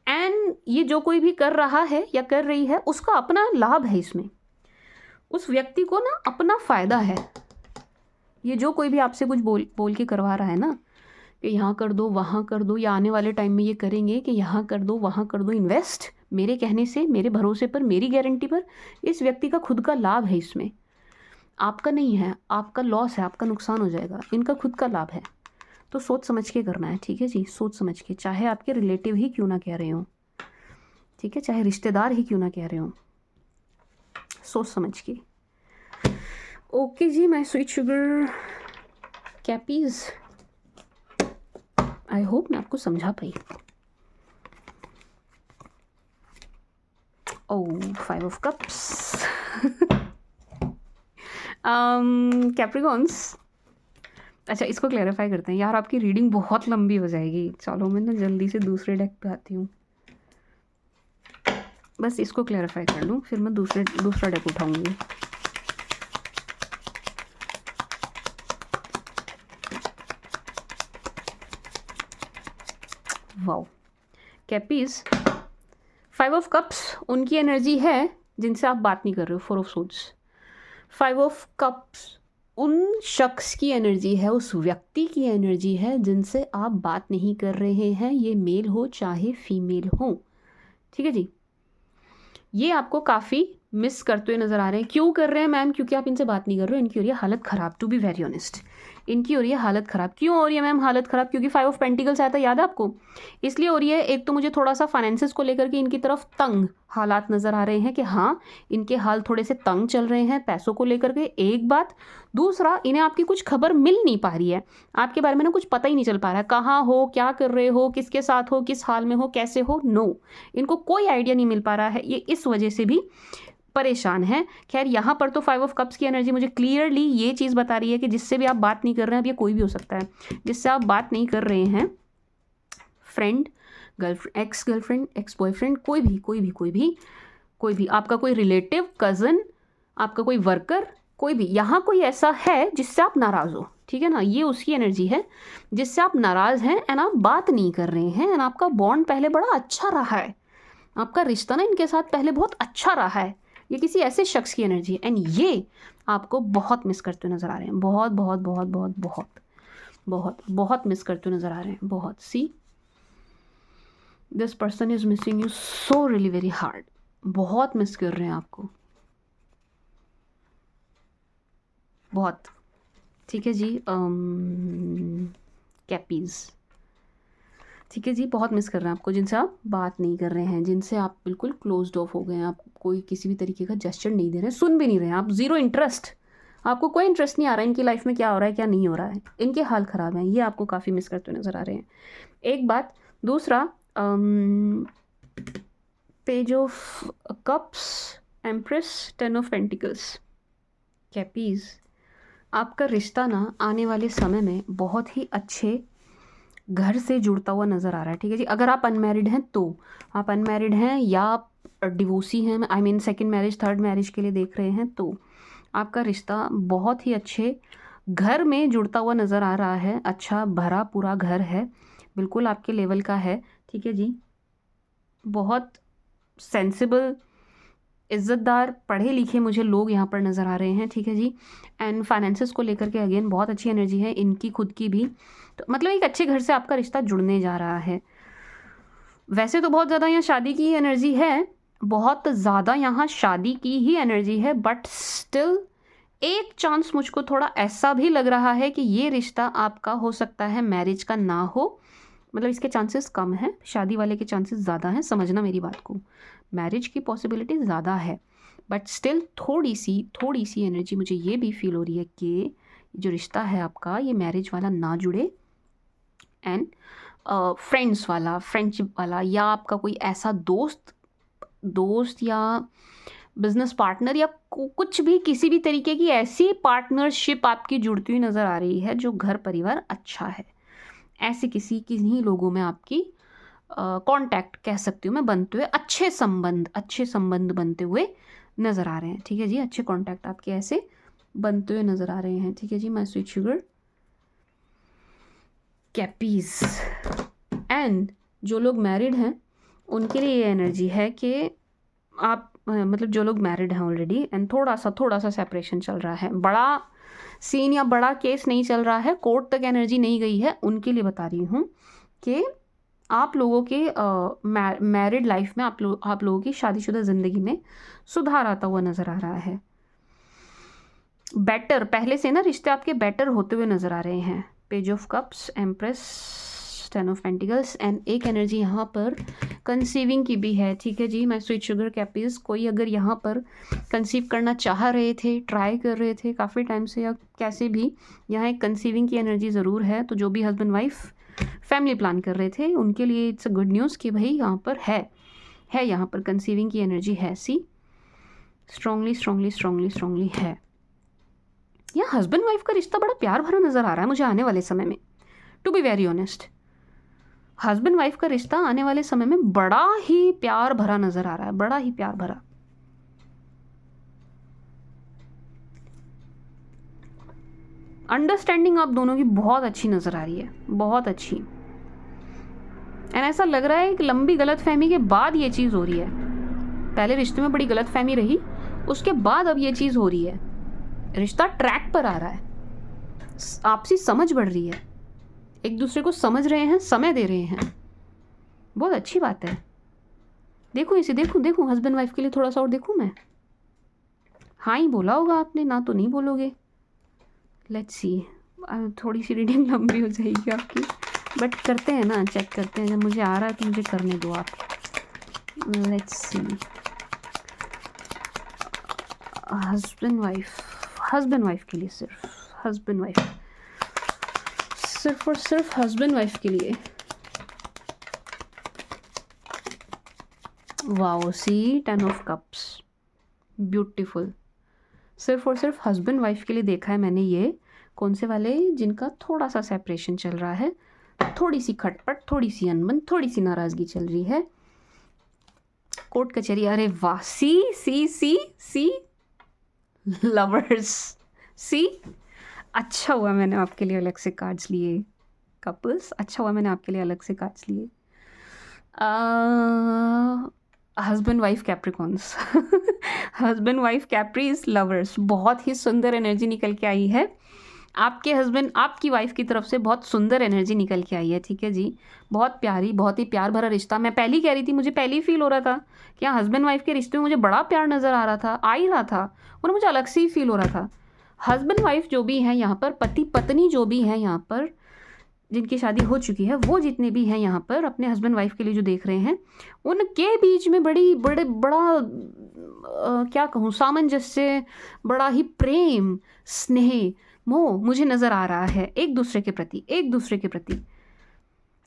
एंड ये जो कोई भी कर रहा है या कर रही है, उसका अपना लाभ है इसमें, उस व्यक्ति को ना अपना फ़ायदा है। ये जो कोई भी आपसे कुछ बोल के करवा रहा है ना, कि यहाँ कर दो वहाँ कर दो, या आने वाले टाइम में ये करेंगे कि यहाँ कर दो वहाँ कर दो, इन्वेस्ट मेरे कहने से, मेरे भरोसे पर, मेरी गारंटी पर, इस व्यक्ति का खुद का लाभ है इसमें, आपका नहीं है, आपका लॉस है, आपका नुकसान हो जाएगा, इनका खुद का लाभ है। तो सोच समझ के करना है। ठीक है जी, सोच समझ के, चाहे आपके रिलेटिव ही क्यों ना कह रहे हो, ठीक है, चाहे रिश्तेदार ही क्यों ना कह रहे हो, सोच समझ के। ओके जी, my sweet sugar cappies, I hope मैं आपको समझा पाई। Oh, 5 of cups. कैप्रिकॉन्स, अच्छा इसको क्लैरिफाई करते हैं यार, आपकी रीडिंग बहुत लंबी हो जाएगी। चलो मैं ना जल्दी से दूसरे डेक पे आती हूँ, बस इसको क्लैरिफाई कर लूँ, फिर मैं दूसरा डेक उठाऊंगी। वाओ, कैपीज़, 5 ऑफ कप्स उनकी एनर्जी है जिनसे आप बात नहीं कर रहे हो। 4 ऑफ सोर्ड्स, 5 ऑफ कप्स उन शख्स की एनर्जी है, उस व्यक्ति की एनर्जी है जिनसे आप बात नहीं कर रहे हैं, ये मेल हो चाहे फीमेल हो। ठीक है जी, ये आपको काफ़ी मिस करते हुए नज़र आ रहे हैं। क्यों कर रहे हैं मैम? क्योंकि आप इनसे बात नहीं कर रहे हो, इनकी हो रही है हालत ख़राब। टू बी वेरी ऑनेस्ट, इनकी हो रही है हालत ख़राब। क्यों हो रही है मैम हालत ख़राब? क्योंकि 5 ऑफ पेंटिकल्स आया था, याद है आपको? इसलिए हो रही है। एक तो मुझे थोड़ा सा फाइनेंसिस को लेकर के इनकी तरफ तंग हालात नज़र आ रहे हैं कि हाँ, इनके हाल थोड़े से तंग चल रहे हैं पैसों को लेकर के, एक बात। दूसरा, इन्हें आपकी कुछ खबर मिल नहीं पा रही है, आपके बारे में ना कुछ पता ही नहीं चल पा रहा है, कहाँ हो, क्या कर रहे हो, किसके साथ हो, किस हाल में हो, कैसे हो। नो, इनको कोई आइडिया नहीं मिल पा रहा है, ये इस वजह से भी परेशान है। खैर, यहाँ पर तो 5 ऑफ कप्स की एनर्जी मुझे क्लियरली ये चीज़ बता रही है कि जिससे भी आप बात नहीं कर रहे हैं, अब ये कोई भी हो सकता है, जिससे आप बात नहीं कर रहे हैं, friend, girlfriend, ex girlfriend, ex boyfriend, कोई भी आपका कोई रिलेटिव, कज़न, आपका कोई वर्कर, कोई भी, यहाँ कोई ऐसा है जिससे आप नाराज़ हो। ठीक है ना, ये उसकी एनर्जी है जिससे आप नाराज़ हैं एंड आप बात नहीं कर रहे हैं। एंड आपका बॉन्ड पहले बड़ा अच्छा रहा है, आपका रिश्ता ना इनके साथ पहले बहुत अच्छा रहा है। ये किसी ऐसे शख्स की एनर्जी है एंड ये आपको बहुत मिस करते हुए नज़र आ रहे हैं, बहुत बहुत बहुत बहुत बहुत बहुत बहुत मिस करते हुए नज़र आ रहे हैं, बहुत। See, this person is missing you so really very hard, बहुत मिस कर रहे हैं आपको, बहुत। ठीक है जी, कैपीज़, ठीक है जी, बहुत मिस कर रहे हैं आपको, जिनसे आप बात नहीं कर रहे हैं, जिनसे आप बिल्कुल क्लोज्ड ऑफ हो गए हैं, आप कोई किसी भी तरीके का जेस्चर नहीं दे रहे हैं, सुन भी नहीं रहे हैं आप, ज़ीरो इंटरेस्ट, आपको कोई इंटरेस्ट नहीं आ रहा है इनकी लाइफ में क्या हो रहा है क्या नहीं हो रहा है, इनके हाल ख़राब हैं, ये आपको काफ़ी मिस करते हुए नज़र आ रहे हैं, एक बात। दूसरा, page of cups, empress, 10 of pentacles, cappies, आपका रिश्ता ना आने वाले समय में बहुत ही अच्छे घर से जुड़ता हुआ नज़र आ रहा है। ठीक है जी, अगर आप अनमैरिड हैं तो, आप अनमैरिड हैं या डिवोर्सी हैं, I mean second marriage, third marriage के लिए देख रहे हैं, तो आपका रिश्ता बहुत ही अच्छे घर में जुड़ता हुआ नज़र आ रहा है। अच्छा भरा पूरा घर है, बिल्कुल आपके लेवल का है, ठीक है जी। बहुत सेंसिबल, इज़्ज़तदार, पढ़े लिखे मुझे लोग यहाँ पर नज़र आ रहे हैं, ठीक है जी। एंड फाइनेंसेस को लेकर के अगेन बहुत अच्छी एनर्जी है इनकी खुद की भी, तो मतलब एक अच्छे घर से आपका रिश्ता जुड़ने जा रहा है। वैसे तो बहुत ज़्यादा यहाँ शादी की एनर्जी है, बहुत ज़्यादा यहाँ शादी की ही एनर्जी है, बट स्टिल एक चांस मुझको थोड़ा ऐसा भी लग रहा है कि ये रिश्ता आपका हो सकता है मैरिज का ना हो, मतलब इसके चांसेस कम हैं, शादी वाले के चांसेस ज़्यादा हैं, समझना मेरी बात को। मैरिज की पॉसिबिलिटी ज़्यादा है, बट स्टिल थोड़ी सी एनर्जी मुझे ये भी फील हो रही है कि जो रिश्ता है आपका ये मैरिज वाला ना जुड़े, एंड फ्रेंड्स वाला, फ्रेंडशिप वाला, या आपका कोई ऐसा दोस्त या बिजनेस पार्टनर या कुछ भी, किसी भी तरीके की ऐसी पार्टनरशिप आपकी जुड़ती हुई नज़र आ रही है जो घर परिवार अच्छा है, ऐसे किन्हीं लोगों में आपकी कांटेक्ट कह सकती हूँ मैं बनते हुए, अच्छे संबंध बनते हुए नज़र आ रहे हैं, ठीक है जी। अच्छे कांटेक्ट आपके ऐसे बनते हुए नज़र आ रहे हैं, ठीक है जी। My sweet sugar cappies, and जो लोग मैरिड हैं उनके लिए ये एनर्जी है कि आप मतलब जो लोग मैरिड हैं ऑलरेडी, एंड थोड़ा सा सेपरेशन चल रहा है, बड़ा सीन या बड़ा केस नहीं चल रहा है, कोर्ट तक एनर्जी नहीं गई है, उनके लिए बता रही हूँ कि आप लोगों के मैरिड लाइफ में आप लोगों की शादीशुदा ज़िंदगी में सुधार आता हुआ नज़र आ रहा है। बेटर, पहले से ना रिश्ते आपके बेटर होते हुए नज़र आ रहे हैं। Page of cups, empress, 10 of pentacles, and एक एनर्जी यहाँ पर कंसीविंग की भी है, ठीक है जी। माय स्वीट शुगर कैपीज, कोई अगर यहाँ पर कंसीव करना चाह रहे थे, ट्राई कर रहे थे काफ़ी टाइम से या कैसे भी, यहाँ एक कंसीविंग की एनर्जी ज़रूर है। तो जो भी हस्बैंड वाइफ फैमिली प्लान कर रहे थे उनके लिए इट्स अ गुड न्यूज़ कि भाई यहाँ पर है यहाँ पर कंसीविंग की एनर्जी है, सी स्ट्रांगली है। यहाँ हस्बैंड वाइफ का रिश्ता बड़ा प्यार भरा नज़र आ रहा है मुझे आने वाले समय में, to be very honest. Husband wife का रिश्ता आने वाले समय में बड़ा ही प्यार भरा नज़र आ रहा है, बड़ा ही प्यार भरा। अंडरस्टैंडिंग आप दोनों की बहुत अच्छी नज़र आ रही है, बहुत अच्छी, एंड ऐसा लग रहा है कि लंबी गलतफहमी के बाद ये चीज़ हो रही है। पहले रिश्ते में बड़ी गलतफहमी रही, उसके बाद अब ये चीज़ हो रही है, रिश्ता ट्रैक पर आ रहा है, आपसी समझ बढ़ रही है, एक दूसरे को समझ रहे हैं, समय दे रहे हैं, बहुत अच्छी बात है। देखो इसे, देखो हस्बैंड वाइफ के लिए थोड़ा सा और देखूँ मैं। हाँ ही बोला होगा आपने, ना तो नहीं बोलोगे। लेट्स सी, थोड़ी सी रीडिंग लंबी हो जाएगी आपकी, बट करते हैं ना, चेक करते हैं, जब मुझे आ रहा है तो मुझे करने दो आप। लेट्स सी, हस्बैंड वाइफ के लिए, सिर्फ हस्बैंड वाइफ, सिर्फ और सिर्फ हस्बैंड वाइफ के लिए। Wow, see 10 of cups, beautiful. सिर्फ और सिर्फ हस्बैंड वाइफ के लिए देखा है मैंने ये, कौन से वाले, जिनका थोड़ा सा सेपरेशन चल रहा है, थोड़ी सी खटपट, थोड़ी सी अनबन, थोड़ी सी नाराज़गी चल रही है, कोर्ट कचहरी। अरे वाह, सी लवर्स, सी अच्छा हुआ मैंने आपके लिए अलग से कार्ड्स लिए कपल्स, अच्छा हुआ मैंने आपके लिए अलग से कार्ड्स लिए। Husband wife Capricorns husband wife cappies lovers, बहुत ही सुंदर एनर्जी निकल के आई है आपके हस्बैंड, आपकी वाइफ की तरफ से बहुत सुंदर एनर्जी निकल के आई है, ठीक है जी। बहुत प्यारी, बहुत ही प्यार भरा रिश्ता। मैं पहले कह रही थी, मुझे पहले ही फील हो रहा था कि यहाँ हस्बैंड वाइफ के रिश्ते में मुझे बड़ा प्यार नज़र आ रहा था और मुझे अलग से ही फील हो रहा था। हस्बैंड वाइफ जो भी हैं यहाँ पर, पति पत्नी जो भी हैं यहाँ पर, जिनकी शादी हो चुकी है, वो जितने भी हैं यहाँ पर अपने हस्बैंड वाइफ के लिए जो देख रहे हैं, उनके बीच में बड़ा क्या कहूँ, सामंजस्य, बड़ा ही प्रेम, स्नेह, मोह मुझे नज़र आ रहा है एक दूसरे के प्रति।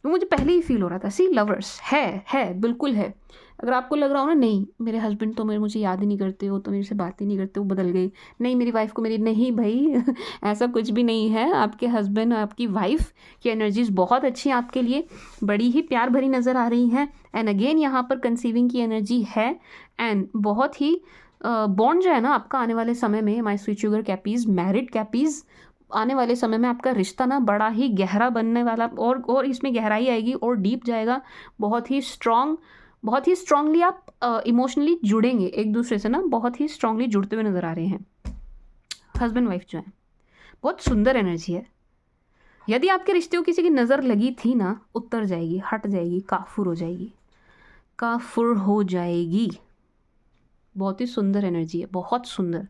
तो मुझे पहले ही फील हो रहा था। सी लवर्स है बिल्कुल है। अगर आपको लग रहा हो ना नहीं मेरे हस्बैंड तो मुझे याद ही नहीं करते, वो तो मेरे से बात ही नहीं करते, वो बदल गए, नहीं मेरी वाइफ को मेरी, नहीं भाई ऐसा कुछ भी नहीं है। आपके हस्बैंड और आपकी वाइफ की एनर्जीज बहुत अच्छी हैं आपके लिए, बड़ी ही प्यार भरी नज़र आ रही हैं। एंड अगेन यहाँ पर कंसीविंग की एनर्जी है एंड बहुत ही बॉन्ड जो है ना आपका आने वाले समय में, माय स्वीट शुगर कैपीज़, मैरिड कैपीज़, आने वाले समय में आपका रिश्ता ना बड़ा ही गहरा बनने वाला, और इसमें गहराई आएगी और डीप जाएगा, बहुत ही स्ट्रॉन्ग, बहुत ही स्ट्रांगली आप इमोशनली जुड़ेंगे एक दूसरे से ना, बहुत ही स्ट्रांगली जुड़ते हुए नज़र आ रहे हैं हस्बैंड वाइफ जो है। बहुत सुंदर एनर्जी है। यदि आपके रिश्ते को किसी की नज़र लगी थी ना, उतर जाएगी, हट जाएगी, काफुर हो जाएगी, काफुर हो जाएगी। बहुत ही सुंदर एनर्जी है, बहुत सुंदर,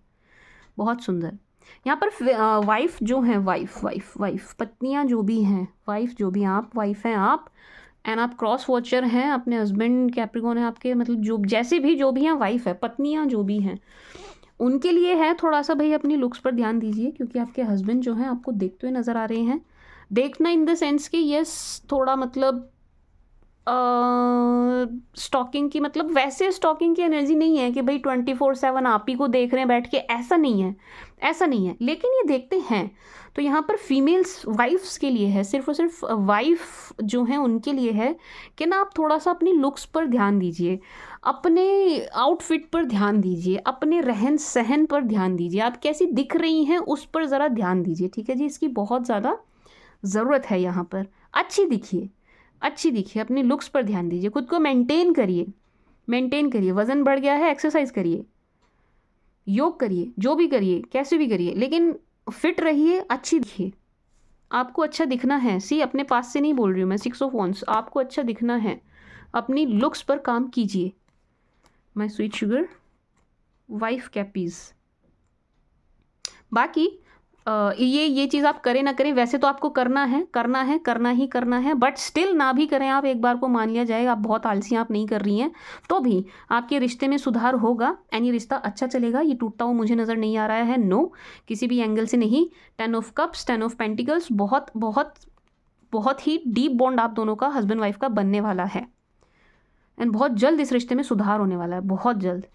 बहुत सुंदर। यहाँ पर वाइफ जो है, वाइफ पत्नियाँ जो भी हैं, वाइफ जो भी आप, वाइफ हैं आप, एंड आप क्रॉस वॉचर हैं, अपने हस्बैंड कैप्रिकॉर्न है आपके, मतलब जो जैसे भी जो भी हैं वाइफ है, पत्नियाँ जो भी हैं, उनके लिए है थोड़ा सा भाई अपनी लुक्स पर ध्यान दीजिए, क्योंकि आपके हस्बैंड जो हैं आपको देखते हुए नज़र आ रहे हैं। देखना इन द सेंस कि यस थोड़ा मतलब स्टॉकिंग की, मतलब वैसे स्टॉकिंग की एनर्जी नहीं है कि भाई 24/7 आप ही को देख रहे हैं बैठ के, ऐसा नहीं है, ऐसा नहीं है, लेकिन ये देखते हैं। तो यहाँ पर फीमेल्स वाइफ्स के लिए है, सिर्फ और सिर्फ वाइफ जो हैं उनके लिए है कि ना आप थोड़ा सा अपनी लुक्स पर ध्यान दीजिए, अपने आउटफिट पर ध्यान दीजिए, अपने रहन सहन पर ध्यान दीजिए, आप कैसी दिख रही हैं उस पर ज़रा ध्यान दीजिए, ठीक है जी। इसकी बहुत ज़्यादा ज़रूरत है यहाँ पर। अच्छी दिखिए, अच्छी दिखिए, अपनी लुक्स पर ध्यान दीजिए, खुद को मेंटेन करिए, मेंटेन करिए। वज़न बढ़ गया है, एक्सरसाइज करिए, योग करिए, जो भी करिए, कैसे भी करिए, लेकिन फिट रहिए, अच्छी दिखिए। आपको अच्छा दिखना है, सी अपने पास से नहीं बोल रही हूँ मैं, 6 ऑफ वॉन्ड्स, आपको अच्छा दिखना है, अपनी लुक्स पर काम कीजिए। My sweet sugar wife cappies. बाकी ये चीज़ आप करें ना करें, वैसे तो आपको करना है, करना है, करना ही करना है, बट स्टिल ना भी करें आप, एक बार को मान लिया जाएगा आप बहुत आलसी, आप नहीं कर रही हैं, तो भी आपके रिश्ते में सुधार होगा एंड ये रिश्ता अच्छा चलेगा। ये टूटता हुआ मुझे नज़र नहीं आ रहा है, नो, किसी भी एंगल से नहीं। 10 ऑफ कप्स, 10 ऑफ पेंटिकल्स, बहुत बहुत बहुत ही डीप बॉन्ड आप दोनों का हस्बैंड वाइफ का बनने वाला है एंड बहुत जल्द इस रिश्ते में सुधार होने वाला है, बहुत जल्द,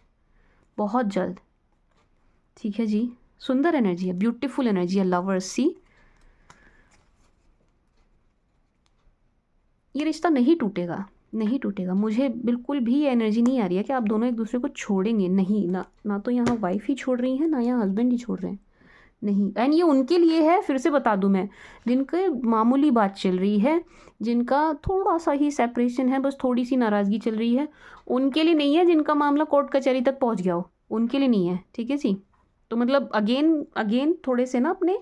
बहुत जल्द, ठीक है जी। सुंदर एनर्जी है, ब्यूटीफुल एनर्जी है, लवर्स। सी ये रिश्ता नहीं टूटेगा, नहीं टूटेगा, मुझे बिल्कुल भी ये एनर्जी नहीं आ रही है कि आप दोनों एक दूसरे को छोड़ेंगे, नहीं ना, ना तो यहाँ वाइफ ही छोड़ रही है, ना यहाँ हस्बैंड ही छोड़ रहे हैं, नहीं। एंड ये उनके लिए है, फिर से बता दूं मैं, जिनके मामूली बात चल रही है, जिनका थोड़ा सा ही सेपरेशन है, बस थोड़ी सी नाराज़गी चल रही है, उनके लिए नहीं है। जिनका मामला कोर्ट कचहरी तक पहुँच गया हो, उनके लिए नहीं है, ठीक है जी। तो मतलब अगेन थोड़े से ना अपने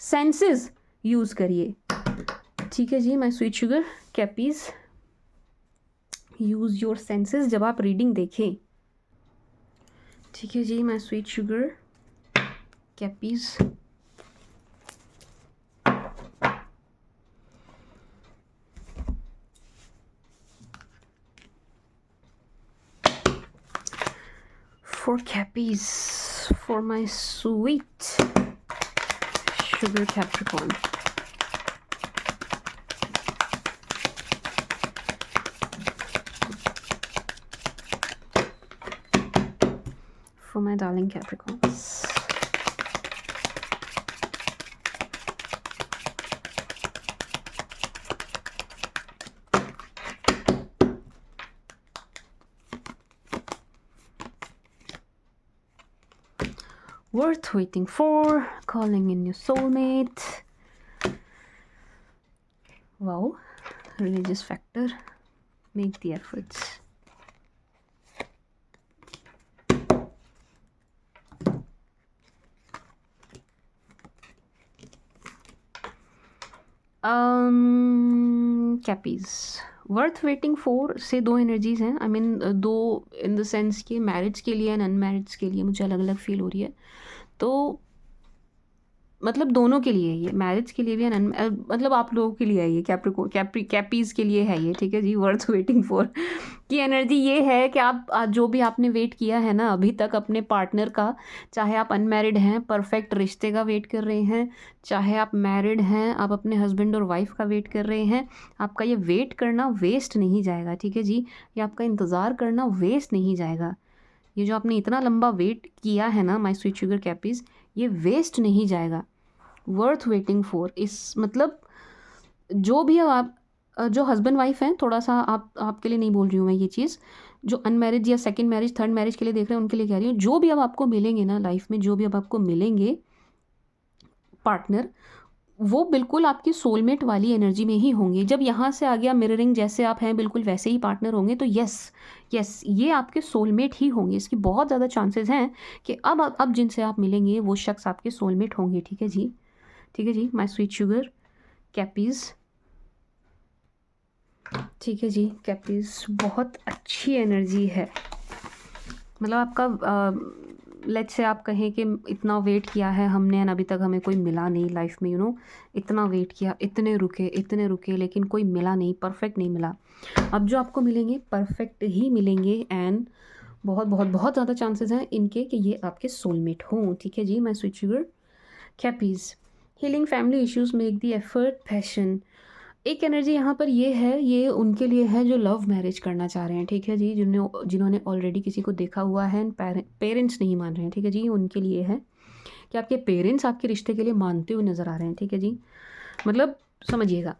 सेंसेस यूज़ करिए, ठीक है जी। My sweet sugar cappies, use your senses जब आप रीडिंग देखें, ठीक है जी। My sweet sugar cappies, for Cappies, for my sweet sugar Capricorn. For my darling Capricorns. Worth waiting for, calling in your soulmate. Wow, religious factor, make the efforts. Cappies, worth waiting for से दो energies हैं, I mean दो in the sense कि marriage के लिए and unmarried के लिए मुझे अलग अलग फील हो रही है। तो मतलब दोनों के लिए है ये, मैरिज के लिए भी है, मतलब आप लोगों के लिए है ये, कैपीज़ के लिए है ये, ठीक है जी। वर्थ वेटिंग फॉर की एनर्जी ये है कि आप जो भी आपने वेट किया है ना अभी तक अपने पार्टनर का, चाहे आप अनमैरिड हैं परफेक्ट रिश्ते का वेट कर रहे हैं, चाहे आप मैरिड हैं आप अपने हस्बैंड और वाइफ का वेट कर रहे हैं, आपका ये वेट करना वेस्ट नहीं जाएगा, ठीक है जी। ये आपका इंतज़ार करना वेस्ट नहीं जाएगा। ये जो आपने इतना लंबा वेट किया है ना माय स्वीट शुगर कैपीज़, ये वेस्ट नहीं जाएगा। वर्थ वेटिंग फॉर इस मतलब जो भी आप जो हस्बैंड वाइफ हैं, थोड़ा सा आपके लिए नहीं बोल रही हूँ मैं ये चीज़, जो अनमैरिड या सेकंड मैरिज थर्ड मैरिज के लिए देख रहे हैं उनके लिए कह रही हूँ। जो भी अब आपको मिलेंगे ना लाइफ में, जो भी अब आपको मिलेंगे पार्टनर, वो बिल्कुल आपकी सोलमेट वाली एनर्जी में ही होंगे। जब यहाँ से आ गया मिररिंग, जैसे आप हैं बिल्कुल वैसे ही पार्टनर होंगे, तो यस ये आपके सोलमेट ही होंगे। इसकी बहुत ज़्यादा चांसेस हैं कि अब जिनसे आप मिलेंगे वो शख्स आपके सोलमेट होंगे, ठीक है जी। ठीक है जी माय स्वीट शुगर कैपीज़, ठीक है जी। कैपीज़ बहुत अच्छी एनर्जी है। मतलब आपका लेट्स से आप कहें कि इतना वेट किया है हमने एंड अभी तक हमें कोई मिला नहीं लाइफ में, इतना वेट किया, इतने रुके लेकिन कोई मिला नहीं, परफेक्ट नहीं मिला। अब जो आपको मिलेंगे परफेक्ट ही मिलेंगे एंड बहुत बहुत बहुत ज़्यादा चांसेस हैं इनके कि ये आपके सोलमेट हों, ठीक है जी my sweet sugar cappies. Healing family issues make the effort passion. एक एनर्जी यहाँ पर ये है, ये उनके लिए है जो लव मैरिज करना चाह रहे हैं, ठीक है जी। जिन्होंने ऑलरेडी किसी को देखा हुआ है, पेरेंट्स नहीं मान रहे हैं, ठीक है जी। उनके लिए है कि आपके पेरेंट्स आपके रिश्ते के लिए मानते हुए नज़र आ रहे हैं, ठीक है जी। मतलब समझिएगा,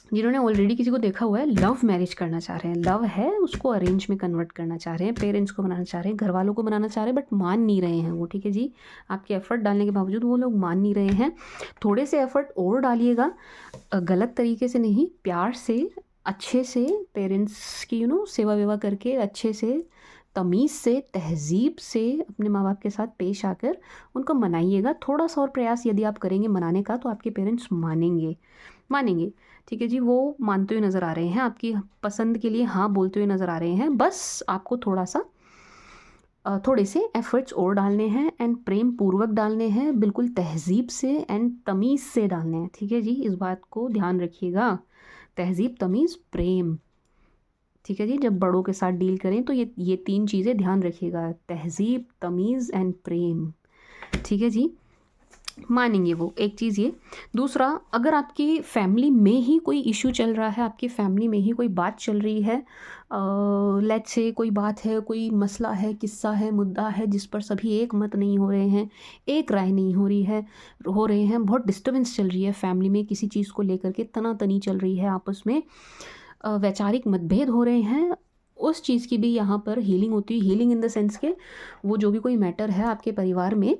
जिन्होंने ऑलरेडी किसी को देखा हुआ है, लव मैरिज करना चाह रहे हैं, लव है उसको अरेंज में कन्वर्ट करना चाह रहे हैं, पेरेंट्स को बनाना चाह रहे हैं, घर वालों को बनाना चाह रहे हैं, बट मान नहीं रहे हैं वो, ठीक है जी। आपके एफर्ट डालने के बावजूद वो लोग मान नहीं रहे हैं। थोड़े से एफर्ट और डालिएगा, गलत तरीके से नहीं, प्यार से, अच्छे से, पेरेंट्स की सेवा वेवा करके, अच्छे से, तमीज़ से, तहज़ीब से अपने माँ बाप के साथ पेश आकर उनको मनाइएगा। थोड़ा सा और प्रयास यदि आप करेंगे मनाने का, तो आपके पेरेंट्स मानेंगे, ठीक है जी। वो मानते हुए नज़र आ रहे हैं, आपकी पसंद के लिए हाँ बोलते हुए नज़र आ रहे हैं। बस आपको थोड़े से एफर्ट्स और डालने हैं एंड प्रेम पूर्वक डालने हैं, बिल्कुल तहज़ीब से एंड तमीज़ से डालने हैं, ठीक है जी। इस बात को ध्यान रखिएगा, तहज़ीब, तमीज़, प्रेम, ठीक है जी। जब बड़ों के साथ डील करें तो ये 3 चीज़ें ध्यान रखिएगा, तहज़ीब, तमीज़ एंड प्रेम, ठीक है जी। मानेंगे वो, एक चीज़ ये। दूसरा, अगर आपकी फैमिली में ही कोई इशू चल रहा है, आपकी फैमिली में ही कोई बात चल रही है, लेट्स से कोई बात है, कोई मसला है, किस्सा है, मुद्दा है जिस पर सभी एक मत नहीं हो रहे हैं, एक राय नहीं हो रहे हैं, बहुत डिस्टर्बेंस चल रही है फैमिली में, किसी चीज़ को लेकर के तनातनी चल रही है, आपस में वैचारिक मतभेद हो रहे हैं, उस चीज़ की भी यहाँ पर हीलिंग होती है। हीलिंग इन द सेंस के वो जो भी कोई मैटर है आपके परिवार में,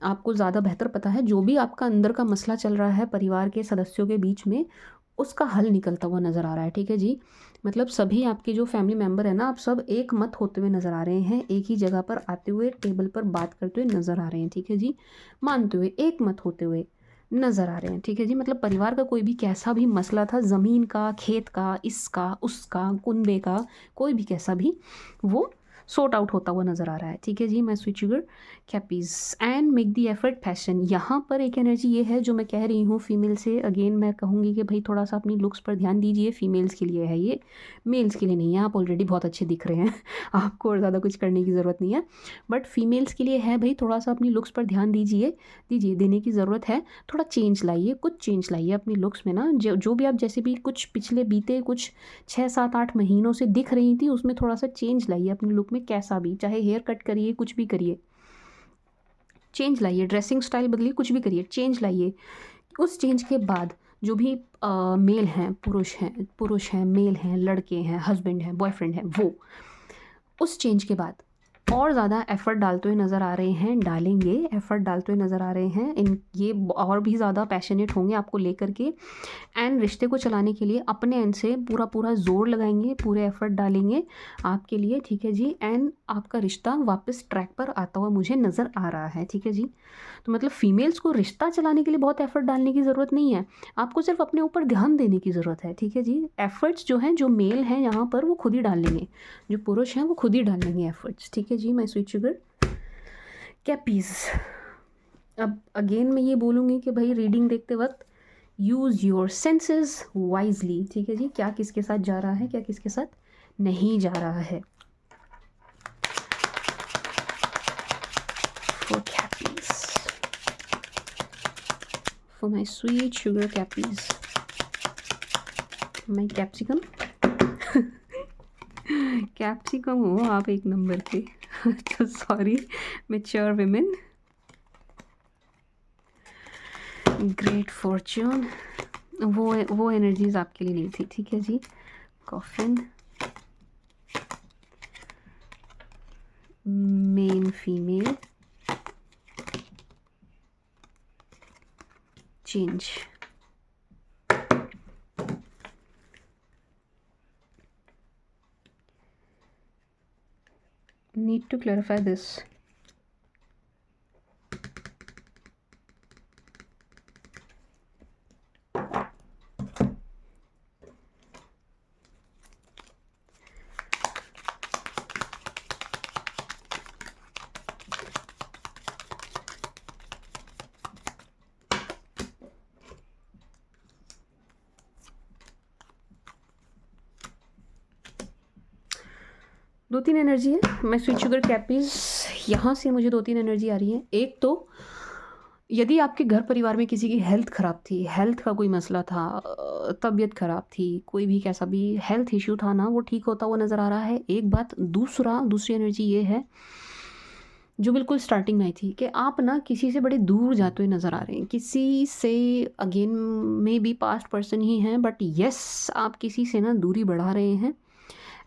आपको ज़्यादा बेहतर पता है, जो भी आपका अंदर का मसला चल रहा है परिवार के सदस्यों के बीच में, उसका हल निकलता हुआ नज़र आ रहा है, ठीक है जी। मतलब सभी आपके जो फैमिली मेम्बर है ना, आप सब एक मत होते हुए नज़र आ रहे हैं, एक ही जगह पर आते हुए टेबल पर बात करते हुए नज़र आ रहे हैं, ठीक है जी। मानते हुए, एक मत होते हुए नज़र आ रहे हैं, ठीक है जी। मतलब परिवार का कोई भी कैसा भी मसला था, ज़मीन का, खेत का, इसका, उसका, कुनबे का, कोई भी कैसा भी, वो सॉर्ट आउट होता हुआ नज़र आ रहा है, ठीक है जी। My sweet sugar cappies and make the effort passion. यहाँ पर एक एनर्जी ये है जो मैं कह रही हूँ फीमेल से, अगेन मैं कहूँगी कि भाई थोड़ा सा अपनी लुक्स पर ध्यान दीजिए। फीमेल्स के लिए है ये, मेल्स के लिए नहीं है। आप ऑलरेडी बहुत अच्छे दिख रहे हैं आपको और ज़्यादा कुछ करने की ज़रूरत नहीं है, बट फीमेल्स के लिए है भाई, थोड़ा सा अपनी लुक्स पर ध्यान दीजिए, देने की ज़रूरत है। थोड़ा चेंज लाइए, कुछ चेंज लाइए अपनी लुक्स में ना, जो भी आप जैसे भी कुछ पिछले बीते कुछ 6-7-8 महीनों से दिख रही थी, उसमें थोड़ा सा चेंज लाइए अपनी लुक में, कैसा भी, चाहे हेयर कट करिए, कुछ भी करिए, चेंज लाइए, ड्रेसिंग स्टाइल बदलिए, कुछ भी करिए, चेंज लाइए। उस चेंज के बाद जो भी मेल हैं, पुरुष हैं, मेल हैं, लड़के हैं, हस्बैंड हैं, बॉयफ्रेंड हैं, वो उस चेंज के बाद और ज़्यादा एफ़र्ट डालते हुए नज़र आ रहे हैं, डालेंगे, एफ़र्ट डालते हुए नज़र आ रहे हैं। ये और भी ज़्यादा पैशनेट होंगे आपको लेकर के एंड रिश्ते को चलाने के लिए अपने एंड से पूरा ज़ोर लगाएंगे, पूरे एफ़र्ट डालेंगे आपके लिए, ठीक है जी। एंड आपका रिश्ता वापस ट्रैक पर आता हुआ मुझे नज़र आ रहा है, ठीक है जी। तो मतलब फ़ीमेल्स को रिश्ता चलाने के लिए बहुत एफ़र्ट डालने की ज़रूरत नहीं है, आपको सिर्फ अपने ऊपर ध्यान देने की ज़रूरत है, ठीक है जी। एफ़र्ट्स जो हैं, जो मेल हैं यहाँ पर, वो खुद ही डाल लेंगे, जो पुरुष हैं वो खुद ही डाल लेंगे एफ़र्ट्स, ठीक है जी। माय स्वीट शुगर कैपीज़ अब अगेन मैं ये बोलूँगी कि भाई रीडिंग देखते वक्त यूज़ योर सेंसेस वाइजली, ठीक है जी। क्या किसके साथ जा रहा है, क्या किसके साथ नहीं जा रहा है। For cappies, for my sweet sugar cappies, my capsicum capsicum हो आप एक नंबर के। तो sorry mature women, great fortune, वो एनर्जीज आपके लिए नहीं थी, ठीक है जी। Coffin, men female, change. Need to clarify this. दो तीन एनर्जी है। मैं स्वीट शुगर कैपीज़ यहाँ से मुझे दो तीन एनर्जी आ रही है। एक तो यदि आपके घर परिवार में किसी की हेल्थ ख़राब थी, हेल्थ का कोई मसला था, तबीयत ख़राब थी, कोई भी कैसा भी हेल्थ इश्यू था ना, वो ठीक होता हुआ नज़र आ रहा है। एक बात। दूसरी एनर्जी ये है जो बिल्कुल स्टार्टिंग में आई थी कि आप ना किसी से बड़े दूर जाते हुए नज़र आ रहे हैं। किसी से again maybe past person ही हैं, बट येस आप किसी से ना दूरी बढ़ा रहे हैं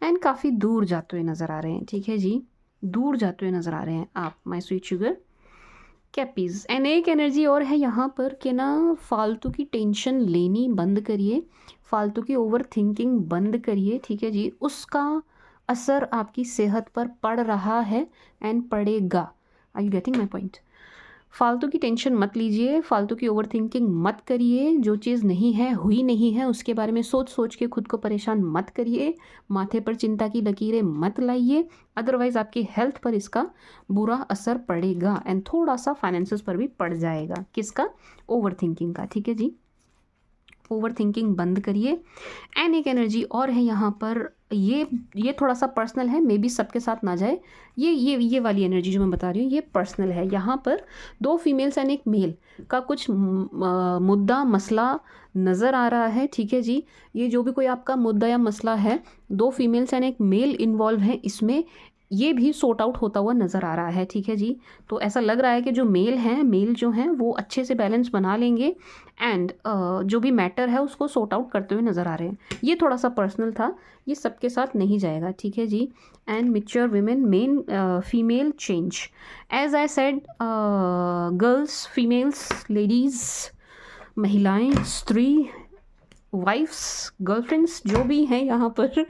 एंड काफ़ी दूर जाते हुए नज़र आ रहे हैं, ठीक है जी। दूर जाते हुए नज़र आ रहे हैं आप, my sweet sugar cappies. And एक एनर्जी और है यहाँ पर कि ना फालतू की टेंशन लेनी बंद करिए, फालतू की ओवर थिंकिंग बंद करिए, ठीक है जी। उसका असर आपकी सेहत पर पड़ रहा है एंड पड़ेगा। Are you getting my point? फालतू की टेंशन मत लीजिए, फालतू की ओवर थिंकिंग मत करिए। जो चीज़ नहीं है, हुई नहीं है, उसके बारे में सोच सोच के खुद को परेशान मत करिए। माथे पर चिंता की लकीरें मत लाइए, अदरवाइज़ आपकी हेल्थ पर इसका बुरा असर पड़ेगा एंड थोड़ा सा फाइनेंसेस पर भी पड़ जाएगा। किसका? ओवर थिंकिंग का, ठीक है जी। ओवर थिंकिंग बंद करिए। एंड एक एनर्जी और है यहाँ पर, ये थोड़ा सा पर्सनल है, मे बी सबके साथ ना जाए। ये वाली एनर्जी जो मैं बता रही हूँ ये पर्सनल है। यहाँ पर दो फीमेल्स एंड एक मेल का कुछ मुद्दा मसला नज़र आ रहा है, ठीक है जी। ये जो भी कोई आपका मुद्दा या मसला है, दो फीमेल्स एंड एक मेल इन्वॉल्व हैं इसमें, ये भी सॉर्ट आउट होता हुआ नज़र आ रहा है, ठीक है जी। तो ऐसा लग रहा है कि जो मेल जो हैं वो अच्छे से बैलेंस बना लेंगे एंड जो भी मैटर है उसको सॉर्ट आउट करते हुए नज़र आ रहे हैं। ये थोड़ा सा पर्सनल था, ये सबके साथ नहीं जाएगा, ठीक है जी। And mature women, men female, change. As I said, girls, females, ladies, महिलाएं, स्त्री, वाइफ्स, गर्लफ्रेंड्स जो भी हैं यहाँ पर,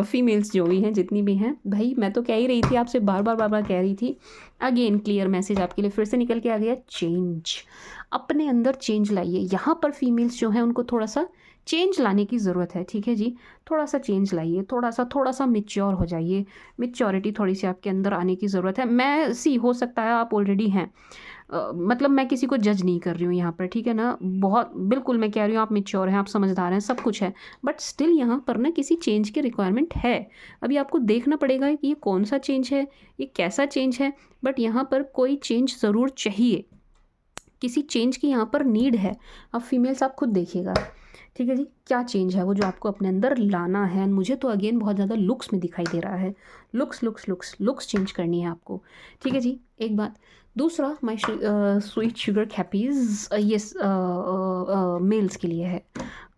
फीमेल्स जो भी हैं, जितनी भी हैं, भाई मैं तो कह ही रही थी आपसे, बार बार कह रही थी। अगेन क्लियर मैसेज आपके लिए फिर से निकल के आ गया, चेंज। अपने अंदर चेंज लाइए। यहाँ पर फीमेल्स जो हैं उनको थोड़ा सा चेंज लाने की ज़रूरत है, ठीक है जी। थोड़ा सा चेंज लाइए, थोड़ा सा मिच्योर हो जाइए। मिच्योरिटी थोड़ी सी आपके अंदर आने की ज़रूरत है। हो सकता है आप ऑलरेडी हैं, मतलब मैं किसी को जज नहीं कर रही हूँ यहाँ पर, ठीक है ना। बहुत बिल्कुल मैं कह रही हूँ आप मैच्योर हैं, आप समझदार हैं, सब कुछ है, बट स्टिल यहाँ पर ना किसी चेंज की रिक्वायरमेंट है। अभी आपको देखना पड़ेगा कि ये कौन सा चेंज है, ये कैसा चेंज है, बट यहाँ पर कोई चेंज ज़रूर चाहिए। किसी चेंज की यहाँ पर नीड है। अब फीमेल्स आप खुद देखिएगा, ठीक है जी, क्या चेंज है वो जो आपको अपने अंदर लाना है। मुझे तो अगेन बहुत ज़्यादा लुक्स में दिखाई दे रहा है, लुक्स चेंज करनी है आपको, ठीक है जी। एक बात। दूसरा, माय स्वीट शुगर कैपीज़, ये मेल्स के लिए है,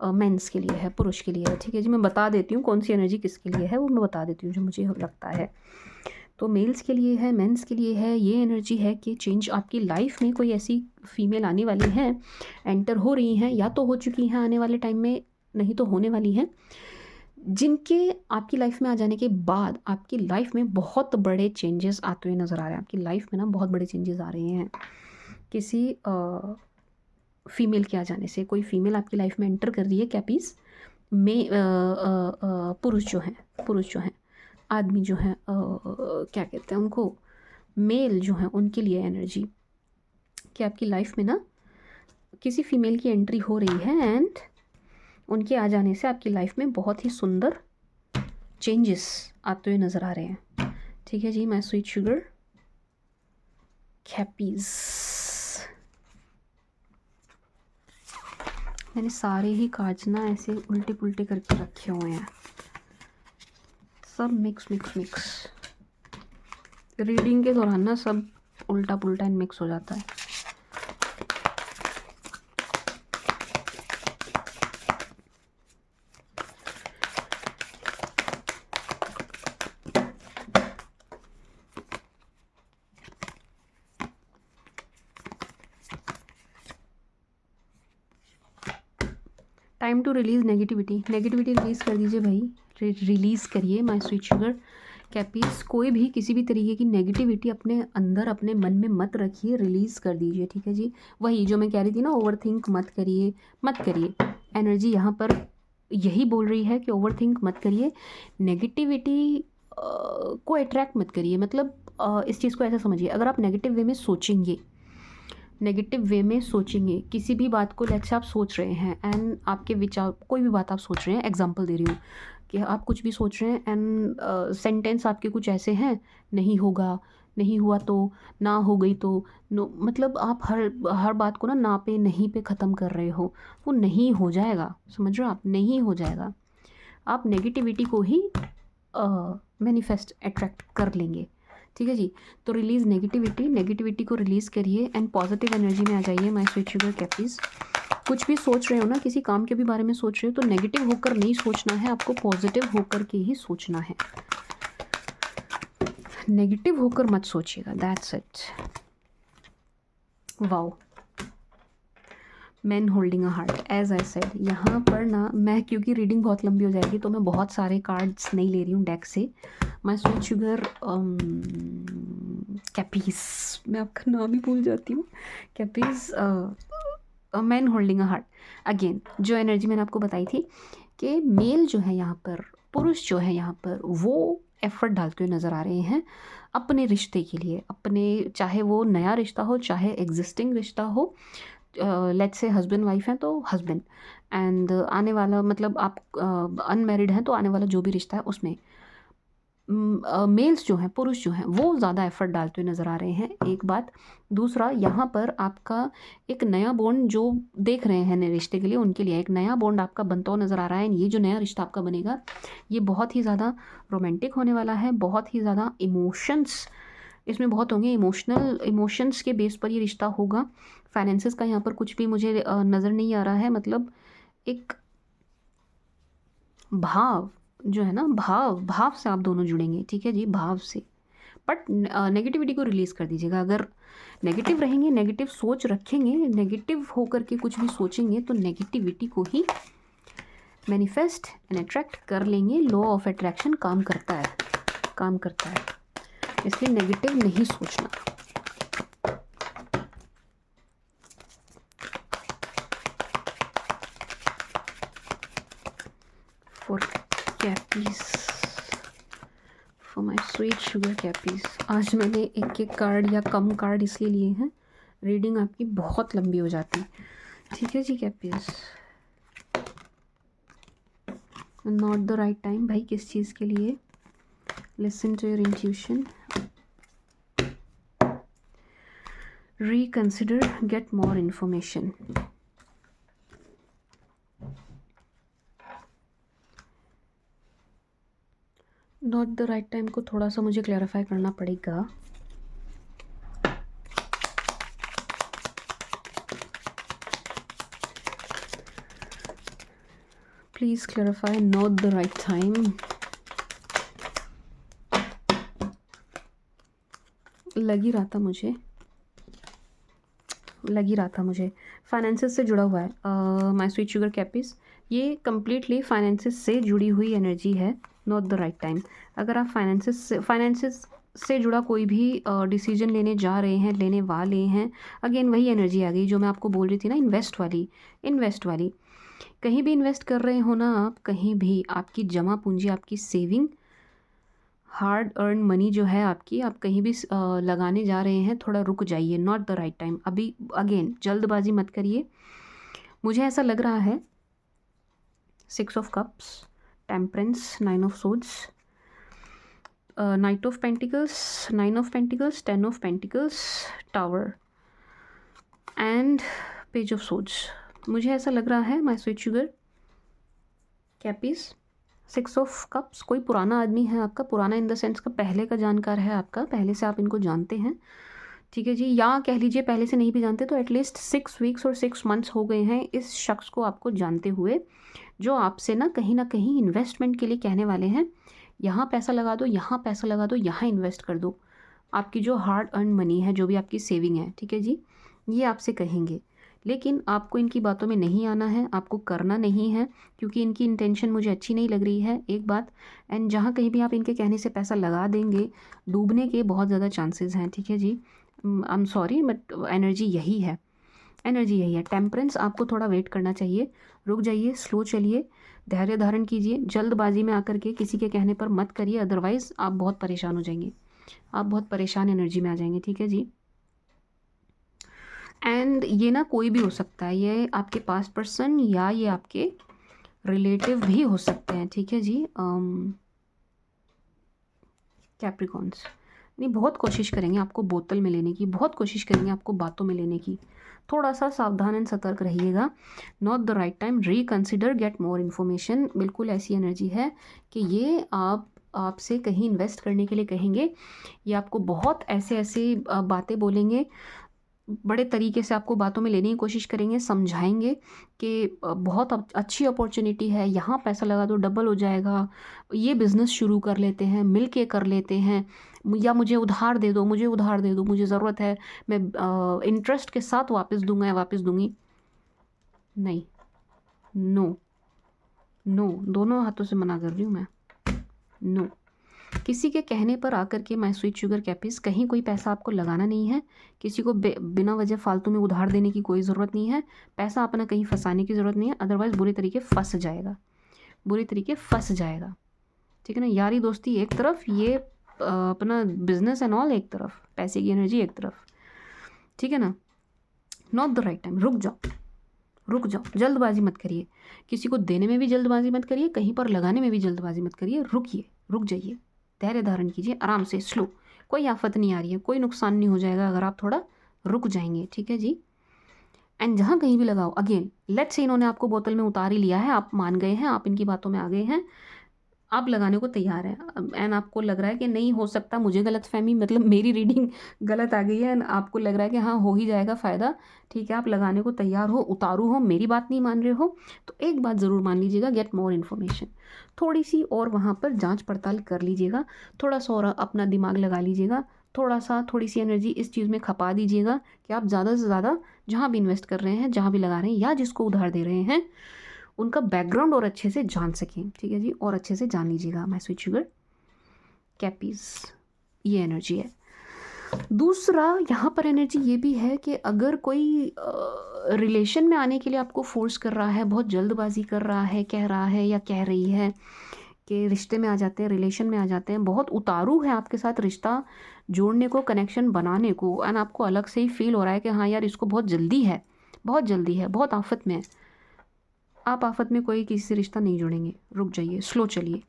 मेंस के लिए है, पुरुष के लिए है, ठीक है जी। मैं बता देती हूँ कौन सी एनर्जी किसके लिए है, वो मैं बता देती हूँ जो मुझे लगता है। तो मेल्स के लिए है, मेंस के लिए है। ये एनर्जी है कि चेंज आपकी लाइफ में कोई ऐसी फीमेल आने वाली हैं, एंटर हो रही हैं, या तो हो चुकी हैं आने वाले टाइम में, नहीं तो होने वाली हैं, जिनके आपकी लाइफ में आ जाने के बाद आपकी लाइफ में बहुत बड़े चेंजेस आते हुए नज़र आ रहे हैं। आपकी लाइफ में ना बहुत बड़े चेंजेस आ रहे हैं किसी फीमेल के आ जाने से। कोई फीमेल आपकी लाइफ में एंटर कर रही है कैपीज़ में। पुरुष जो हैं, आदमी जो हैं, क्या कहते हैं उनको, मेल जो हैं, उनके लिए एनर्जी कि आपकी लाइफ में ना किसी फीमेल की एंट्री हो रही है एंड उनके आ जाने से आपकी लाइफ में बहुत ही सुंदर चेंजेस आते हुए नज़र आ रहे हैं। ठीक है जी, माय स्वीट शुगर कैपीज़। मैंने सारे ही कार्ड्स ना ऐसे उल्टे पुल्टे करके रखे हुए हैं, सब मिक्स मिक्स मिक्स। रीडिंग के दौरान ना सब उल्टा पुल्टा एंड मिक्स हो जाता है। Time to release negativity. Negativity release कर दीजिए भाई, रिलीज़ करिए माय स्वीट शुगर कैपीज़। कोई भी किसी भी तरीके की नेगेटिविटी अपने अंदर अपने मन में मत रखिए, रिलीज़ कर दीजिए। ठीक है जी, वही जो मैं कह रही थी ना, ओवर थिंक मत करिए, मत करिए। एनर्जी यहाँ पर यही बोल रही है कि ओवर थिंक मत करिए, नेगेटिविटी को अट्रैक्ट मत करिए। मतलब इस चीज़ को ऐसा समझिए, अगर आप नेगेटिव वे में सोचेंगे, नेगेटिव वे में सोचेंगे किसी भी बात को, लेट्स से आप सोच रहे हैं एंड आपके विचार, कोई भी बात आप सोच रहे हैं, एग्जांपल दे रही हूँ कि आप कुछ भी सोच रहे हैं एंड सेंटेंस आपके कुछ ऐसे हैं, नहीं होगा, नहीं हुआ तो, ना हो गई तो, नो, मतलब आप हर बात को ना पे नहीं पे ख़त्म कर रहे हो। वो नहीं हो जाएगा, समझ रहे हो आप, नहीं हो जाएगा। आप नेगेटिविटी को ही मैनिफेस्ट अट्रैक्ट कर लेंगे। ठीक है जी, तो रिलीज़ नेगेटिविटी, नेगेटिविटी को रिलीज़ करिए एंड पॉजिटिव एनर्जी में आ जाइए माय स्वीट शुगर कैपीज़। कुछ भी सोच रहे हो ना, किसी काम के भी बारे में सोच रहे हो, तो नेगेटिव होकर नहीं सोचना है, आपको पॉजिटिव होकर के ही सोचना है। नेगेटिव होकर मत सोचिएगा, that's it. Wow, man holding a heart, as I said. यहाँ पर ना मैं, क्योंकि रीडिंग बहुत लंबी हो जाएगी तो मैं बहुत सारे कार्ड्स नहीं ले रही हूँ डेक से। माय स्वीट शुगर कैपीज़, मैं आपका नाम ही भूल जाती हूँ, cappies. Man holding a heart, again जो एनर्जी मैंने आपको बताई थी कि मेल जो है यहाँ पर, पुरुष जो है यहाँ पर, वो एफर्ट डालते हुए नज़र आ रहे हैं अपने रिश्ते के लिए, अपने, चाहे वो नया रिश्ता हो चाहे एग्जिस्टिंग रिश्ता हो। लेट्स से हस्बैंड वाइफ हैं तो हस्बैंड एंड आने वाला, मतलब आप अनमैरिड हैं तो आने वाला जो भी रिश्ता है उसमें मेल्स जो हैं, पुरुष जो हैं, वो ज़्यादा एफर्ट डालते हुए नज़र आ रहे हैं, एक बात। दूसरा, यहाँ पर आपका एक नया बॉन्ड जो देख रहे हैं नए रिश्ते के लिए, उनके लिए एक नया बॉन्ड आपका बनता हुआ नज़र आ रहा है। ये जो नया रिश्ता आपका बनेगा, ये बहुत ही ज़्यादा रोमांटिक होने वाला है, बहुत ही ज़्यादा इमोशंस इसमें बहुत होंगे, इमोशंस के बेस पर ये रिश्ता होगा। फाइनेंसेस का यहाँ पर कुछ भी मुझे नज़र नहीं आ रहा है, मतलब एक भाव जो है ना, भाव से आप दोनों जुड़ेंगे। ठीक है जी, भाव से। बट नेगेटिविटी को रिलीज़ कर दीजिएगा। अगर नेगेटिव रहेंगे, नेगेटिव सोच रखेंगे, नेगेटिव होकर के कुछ भी सोचेंगे, तो नेगेटिविटी को ही मैनिफेस्ट एंड अट्रैक्ट कर लेंगे। लॉ ऑफ अट्रैक्शन काम करता है, काम करता है, इसलिए नेगेटिव नहीं सोचना। For cappies, for my sweet sugar cappies. आज मैंने एक एक कार्ड या कम कार्ड इसलिए लिए हैं, रीडिंग आपकी बहुत लंबी हो जाती। ठीक है जी Cappies, not the right time भाई, किस चीज़ के लिए? Listen to your intuition, reconsider, get more information। Not the right time को थोड़ा सा मुझे क्लैरिफाई करना पड़ेगा। Please clarify not the right time. लग ही रहा था मुझे फाइनेंसेस से जुड़ा हुआ है माय स्वीट शुगर कैपीज़। ये कम्प्लीटली फाइनेंसेस से जुड़ी हुई एनर्जी है, नॉट द राइट टाइम। अगर आप फाइनेंसेस से जुड़ा कोई भी डिसीजन लेने जा रहे हैं, लेने वाले हैं, अगेन वही एनर्जी आ गई जो मैं आपको बोल रही थी ना, इन्वेस्ट वाली। कहीं भी इन्वेस्ट कर रहे हो ना आप, कहीं भी आपकी जमा पूंजी, आपकी सेविंग हार्ड अर्न मनी जो है आपकी, आप कहीं भी लगाने जा रहे हैं, थोड़ा रुक जाइए, नॉट द राइट टाइम। अभी अगेन जल्दबाजी मत करिए। मुझे ऐसा लग रहा है 6 of cups, temperance, 9 of swords, knight of pentacles, 9 of pentacles, 10 of pentacles, tower and page of swords. मुझे ऐसा लग रहा है my sweet sugar cappies, 6 of cups, कोई पुराना आदमी है आपका, पुराना इन द सेंस का पहले का जानकार है आपका, पहले से आप इनको जानते हैं, ठीक है जी, या कह लीजिए पहले से नहीं भी जानते तो एटलीस्ट 6 वीक्स और 6 मंथ्स हो गए हैं इस शख्स को आपको जानते हुए, जो आपसे ना कहीं इन्वेस्टमेंट के लिए कहने वाले हैं, यहाँ पैसा लगा दो, यहाँ पैसा लगा दो, यहाँ इन्वेस्ट कर दो, आपकी जो हार्ड अर्न मनी है, जो भी आपकी सेविंग है, ठीक है जी, ये आपसे कहेंगे। लेकिन आपको इनकी बातों में नहीं आना है, आपको करना नहीं है, क्योंकि इनकी इंटेंशन मुझे अच्छी नहीं लग रही है, एक बात। एंड जहाँ कहीं भी आप इनके कहने से पैसा लगा देंगे, डूबने के बहुत ज़्यादा चांसेस हैं, ठीक है जी। I am sorry but energy यही है, एनर्जी यही है। टेम्परेंस, आपको थोड़ा वेट करना चाहिए, रुक जाइए, स्लो चलिए, धैर्य धारण कीजिए, जल्दबाजी में आकर के किसी के कहने पर मत करिए, अदरवाइज़ आप बहुत परेशान हो जाएंगे, आप बहुत परेशान एनर्जी में आ जाएंगे, ठीक है जी। एंड ये ना कोई भी हो सकता है, ये आपके पास्ट पर्सन या ये आपके रिलेटिव भी हो सकते हैं, ठीक है जी। कैप्रिकॉन्स नहीं, बहुत कोशिश करेंगे आपको बोतल में लेने की, बहुत कोशिश करेंगे आपको बातों में लेने की, थोड़ा सा सावधान एंड सतर्क रहिएगा। Not the right time, reconsider, get more information. बिल्कुल ऐसी एनर्जी है कि ये आपसे कहीं इन्वेस्ट करने के लिए कहेंगे, ये आपको बहुत ऐसे बातें बोलेंगे, बड़े तरीके से आपको बातों में लेने की कोशिश करेंगे, समझाएंगे कि बहुत अच्छी अपॉर्चुनिटी है, यहाँ पैसा लगा दो डबल हो जाएगा, ये बिज़नेस शुरू कर लेते हैं, मिल के कर लेते हैं, या मुझे उधार दे दो, मुझे उधार दे दो, मुझे ज़रूरत है, मैं इंटरेस्ट के साथ वापस दूंगा या वापस दूंगी। नहीं, नो नो, दोनों हाथों से मना कर रही हूँ मैं, नो। किसी के कहने पर आकर के माय स्वीट शुगर कैपीज, कहीं कोई पैसा आपको लगाना नहीं है, किसी को बिना वजह फालतू में उधार देने की कोई ज़रूरत नहीं है, पैसा अपना कहीं फंसाने की ज़रूरत नहीं है, अदरवाइज़ बुरी तरीके फंस जाएगा, बुरी तरीके फंस जाएगा, ठीक है ना। यारी दोस्ती एक तरफ, ये अपना बिजनेस एंड ऑल एक तरफ, पैसे की एनर्जी एक तरफ, ठीक है ना। नॉट द राइट टाइम, रुक जाओ, रुक जाओ, जल्दबाजी मत करिए, किसी को देने में भी जल्दबाजी मत करिए, कहीं पर लगाने में भी जल्दबाजी मत करिए, रुकिए, रुक जाइए, धैर्य धारण कीजिए, आराम से, स्लो, कोई आफत नहीं आ रही है, कोई नुकसान नहीं हो जाएगा अगर आप थोड़ा रुक जाएंगे, ठीक है जी। एंड जहाँ कहीं भी लगाओ, अगेन लेट्स से इन्होंने आपको बोतल में उतार ही लिया है, आप मान गए हैं, आप इनकी बातों में आ गए हैं, आप लगाने को तैयार हैं, एंड आपको लग रहा है कि नहीं हो सकता, मुझे गलतफहमी, मतलब मेरी रीडिंग गलत आ गई है, एंड आपको लग रहा है कि हाँ हो ही जाएगा फ़ायदा, ठीक है, आप लगाने को तैयार हो, उतारू हो, मेरी बात नहीं मान रहे हो, तो एक बात ज़रूर मान लीजिएगा, गेट मोर इन्फॉर्मेशन, थोड़ी सी और वहाँ पर जांच पड़ताल कर लीजिएगा, थोड़ा सा और अपना दिमाग लगा लीजिएगा, थोड़ी सी एनर्जी इस चीज़ में खपा दीजिएगा कि आप ज़्यादा से ज़्यादा जहाँ भी इन्वेस्ट कर रहे हैं, जहाँ भी लगा रहे हैं, या जिसको उधार दे रहे हैं, उनका बैकग्राउंड और अच्छे से जान सकें, ठीक है जी, और अच्छे से जान लीजिएगा माय स्वीट शुगर कैपीज, ये एनर्जी है। दूसरा यहाँ पर एनर्जी ये भी है कि अगर कोई रिलेशन में आने के लिए आपको फोर्स कर रहा है, बहुत जल्दबाजी कर रहा है, कह रहा है या कह रही है कि रिश्ते में आ जाते हैं, रिलेशन में आ जाते हैं, बहुत उतारू है आपके साथ रिश्ता जोड़ने को, कनेक्शन बनाने को, एंड आपको अलग से ही फील हो रहा है कि हाँ यार इसको बहुत जल्दी है, बहुत जल्दी है, बहुत आफत में है, आप आफत में कोई किसी से रिश्ता नहीं जोड़ेंगे, रुक जाइए, स्लो चलिए,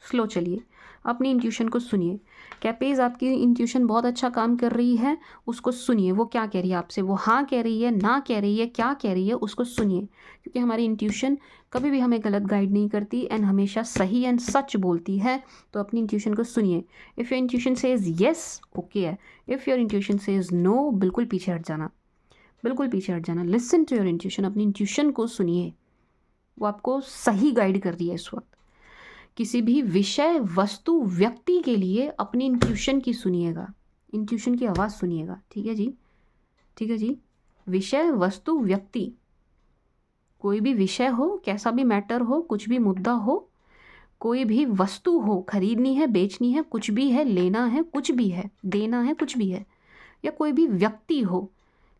स्लो चलिए, अपनी इंट्यूशन को सुनिए। कैपेज, आपकी इंट्यूशन बहुत अच्छा काम कर रही है, उसको सुनिए, वो क्या कह रही है आपसे, वो हाँ कह रही है, ना कह रही है, क्या कह रही है, उसको सुनिए, क्योंकि हमारी इंट्यूशन कभी भी हमें गलत गाइड नहीं करती, एंड हमेशा सही एंड सच बोलती है, तो अपनी इंट्यूशन को सुनिए। If your intuition says yes, okay है, if your intuition says no, बिल्कुल पीछे हट जाना, बिल्कुल पीछे हट जाना। लिसन टू योर इंट्यूशन, अपनी इंट्यूशन को सुनिए, वो आपको सही गाइड कर रही है इस वक्त। किसी भी विषय, वस्तु, व्यक्ति के लिए अपनी इंट्यूशन की सुनिएगा, इंट्यूशन की आवाज़ सुनिएगा, ठीक है जी, ठीक है जी। विषय, वस्तु, व्यक्ति, कोई भी विषय हो, कैसा भी मैटर हो, कुछ भी मुद्दा हो, कोई भी वस्तु हो, खरीदनी है, बेचनी है, कुछ भी है, लेना है, कुछ भी है, देना है, कुछ भी है, या कोई भी व्यक्ति हो,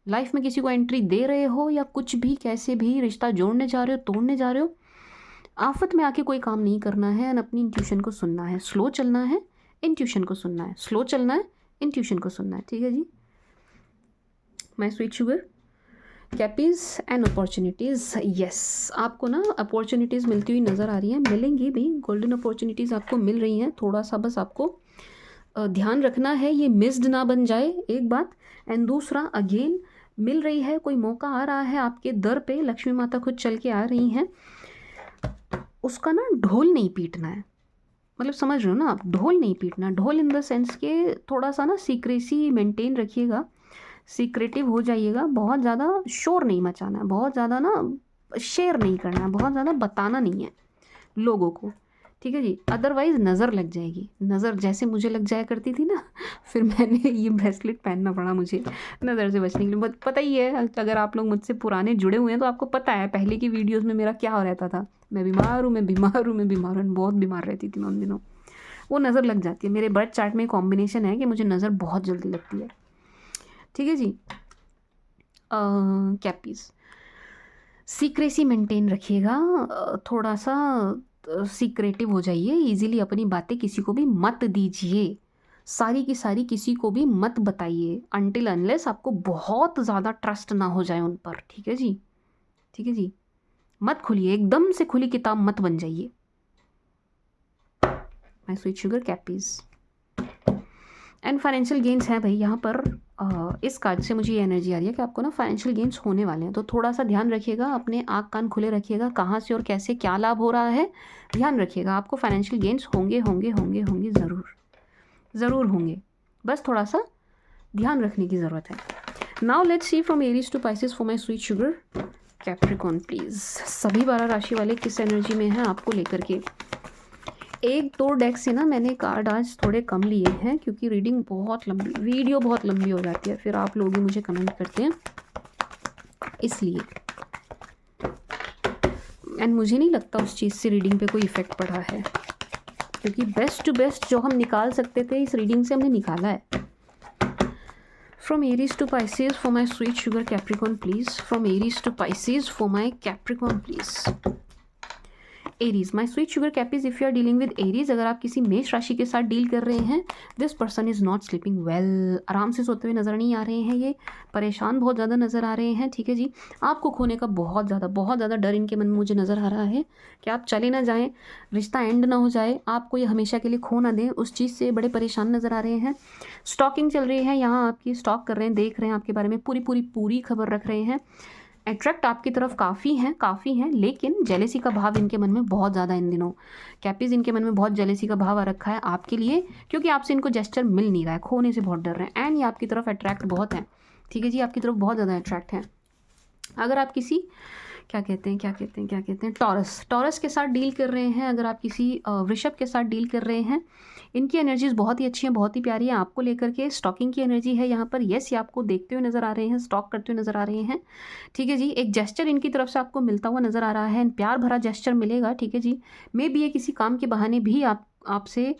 लाइफ में किसी को एंट्री दे रहे हो, या कुछ भी कैसे भी रिश्ता जोड़ने जा रहे हो, तोड़ने जा रहे हो, आफत में आके कोई काम नहीं करना है एंड अपनी इंट्यूशन को सुनना है, स्लो चलना है, इंट्यूशन को सुनना है, स्लो चलना है, इंट्यूशन को सुनना है, ठीक है जी। My sweet sugar cappies and opportunities, yes आपको ना अपॉर्चुनिटीज़ मिलती हुई नज़र आ रही हैं, मिलेंगी भी, गोल्डन अपॉर्चुनिटीज़ आपको मिल रही हैं। थोड़ा सा बस आपको ध्यान रखना है ये मिस्ड ना बन जाए, एक बात। एंड दूसरा, अगेन मिल रही है, कोई मौका आ रहा है आपके दर पे, लक्ष्मी माता खुद चल के आ रही हैं, उसका ना ढोल नहीं पीटना है, मतलब समझ रहे हो ना आप, ढोल नहीं पीटना। ढोल इन द सेंस के थोड़ा सा ना सीक्रेसी मेंटेन रखिएगा, सीक्रेटिव हो जाइएगा, बहुत ज़्यादा शोर नहीं मचाना है, बहुत ज़्यादा ना शेयर नहीं करना है, बहुत ज़्यादा बताना नहीं है लोगों को, ठीक है जी। अदरवाइज़ नज़र लग जाएगी, नज़र जैसे मुझे लग जाया करती थी ना, फिर मैंने ये ब्रेसलेट पहनना पड़ा मुझे नज़र से बचने के लिए। पता ही है, अगर आप लोग मुझसे पुराने जुड़े हुए हैं तो आपको पता है पहले की वीडियोज़ में मेरा क्या हो रहता था, मैं बीमार हूँ, मैं बीमार हूँ, मैं बीमार हूँ, बहुत बीमार रहती थी मैं उन दिनों। वो नज़र लग जाती है, मेरे बर्थ चार्ट में कॉम्बिनेशन है कि मुझे नज़र बहुत जल्दी लगती है, ठीक है जी। कैपीज़ सीक्रेसी मेंटेन रखिएगा, थोड़ा सा सीक्रेटिव हो जाइए, इजीली अपनी बातें किसी को भी मत दीजिए, सारी की सारी किसी को भी मत बताइए अनटिल अनलेस आपको बहुत ज़्यादा ट्रस्ट ना हो जाए उन पर, ठीक है जी, ठीक है जी। मत खुलिए, एकदम से खुली किताब मत बन जाइए। My sweet sugar cappies and financial gains हैं भाई यहाँ पर। इस कार्ड से मुझे ये एनर्जी आ रही है कि आपको ना फाइनेंशियल गेन्स होने वाले हैं, तो थोड़ा सा ध्यान रखिएगा, अपने आँख कान खुले रखिएगा, कहाँ से और कैसे क्या लाभ हो रहा है ध्यान रखिएगा। आपको फाइनेंशियल गेन्स होंगे होंगे होंगे होंगे, ज़रूर होंगे, बस थोड़ा सा ध्यान रखने की ज़रूरत है। Now let's see from Aries to Pisces for my sweet sugar Capricorn please. सभी 12 राशि वाले किस एनर्जी में हैं आपको लेकर के। एक दो डेक से ना मैंने कार्ड आज थोड़े कम लिए हैं क्योंकि रीडिंग बहुत लंबी, वीडियो बहुत लंबी हो जाती है, फिर आप लोग भी मुझे कमेंट करते हैं इसलिए। एंड मुझे नहीं लगता उस चीज़ से रीडिंग पे कोई इफ़ेक्ट पड़ा है, क्योंकि बेस्ट टू बेस्ट जो हम निकाल सकते थे इस रीडिंग से हमने निकाला है। From Aries to Pisces for my sweet sugar Capricorn please, from Aries to Pisces for my Capricorn please. Aries, my sweet sugar cappies, if you are dealing with Aries, अगर आप किसी मेष राशि के साथ डील कर रहे हैं, this person is not sleeping well, आराम से सोते हुए नज़र नहीं आ रहे हैं, ये परेशान बहुत ज़्यादा नज़र आ रहे हैं, ठीक है जी। आपको खोने का बहुत ज़्यादा डर इनके मन में मुझे नज़र आ रहा है कि आप चले ना जाएँ, रिश्ता एंड ना हो जाए, आपको ये हमेशा के लिए खो ना दें, उस चीज़ से बड़े परेशान नज़र आ रहे हैं। स्टॉकिंग चल रही है यहाँ आपकी, स्टॉक कर रहे हैं, देख रहे हैं आपके बारे में, पूरी खबर रख रहे हैं। अट्रैक्ट आपकी तरफ काफ़ी हैं, लेकिन जेलेसी का भाव इनके मन में बहुत ज़्यादा इन दिनों। कैपीज़, इनके मन में बहुत जेलेसी का भाव आ रखा है आपके लिए, क्योंकि आपसे इनको जेस्चर मिल नहीं रहा है, खोने से बहुत डर रहे हैं। एंड ये आपकी तरफ अट्रैक्ट बहुत हैं, ठीक है जी, आपकी तरफ बहुत ज़्यादा अट्रैक्ट हैं। अगर आप किसी क्या कहते हैं टॉरस के साथ डील कर रहे हैं, अगर आप किसी वृषभ के साथ डील कर रहे हैं, इनकी एनर्जीज़ बहुत ही अच्छी हैं, बहुत ही प्यारी है आपको लेकर के। स्टॉकिंग की एनर्जी है यहाँ पर, यस, ये आपको देखते हुए नज़र आ रहे हैं, स्टॉक करते हुए नज़र आ रहे हैं, ठीक है जी। एक जेस्चर इनकी तरफ से आपको मिलता हुआ नज़र आ रहा है, प्यार भरा जेस्चर मिलेगा, ठीक है जी। मे बी ये किसी काम के बहाने भी आपसे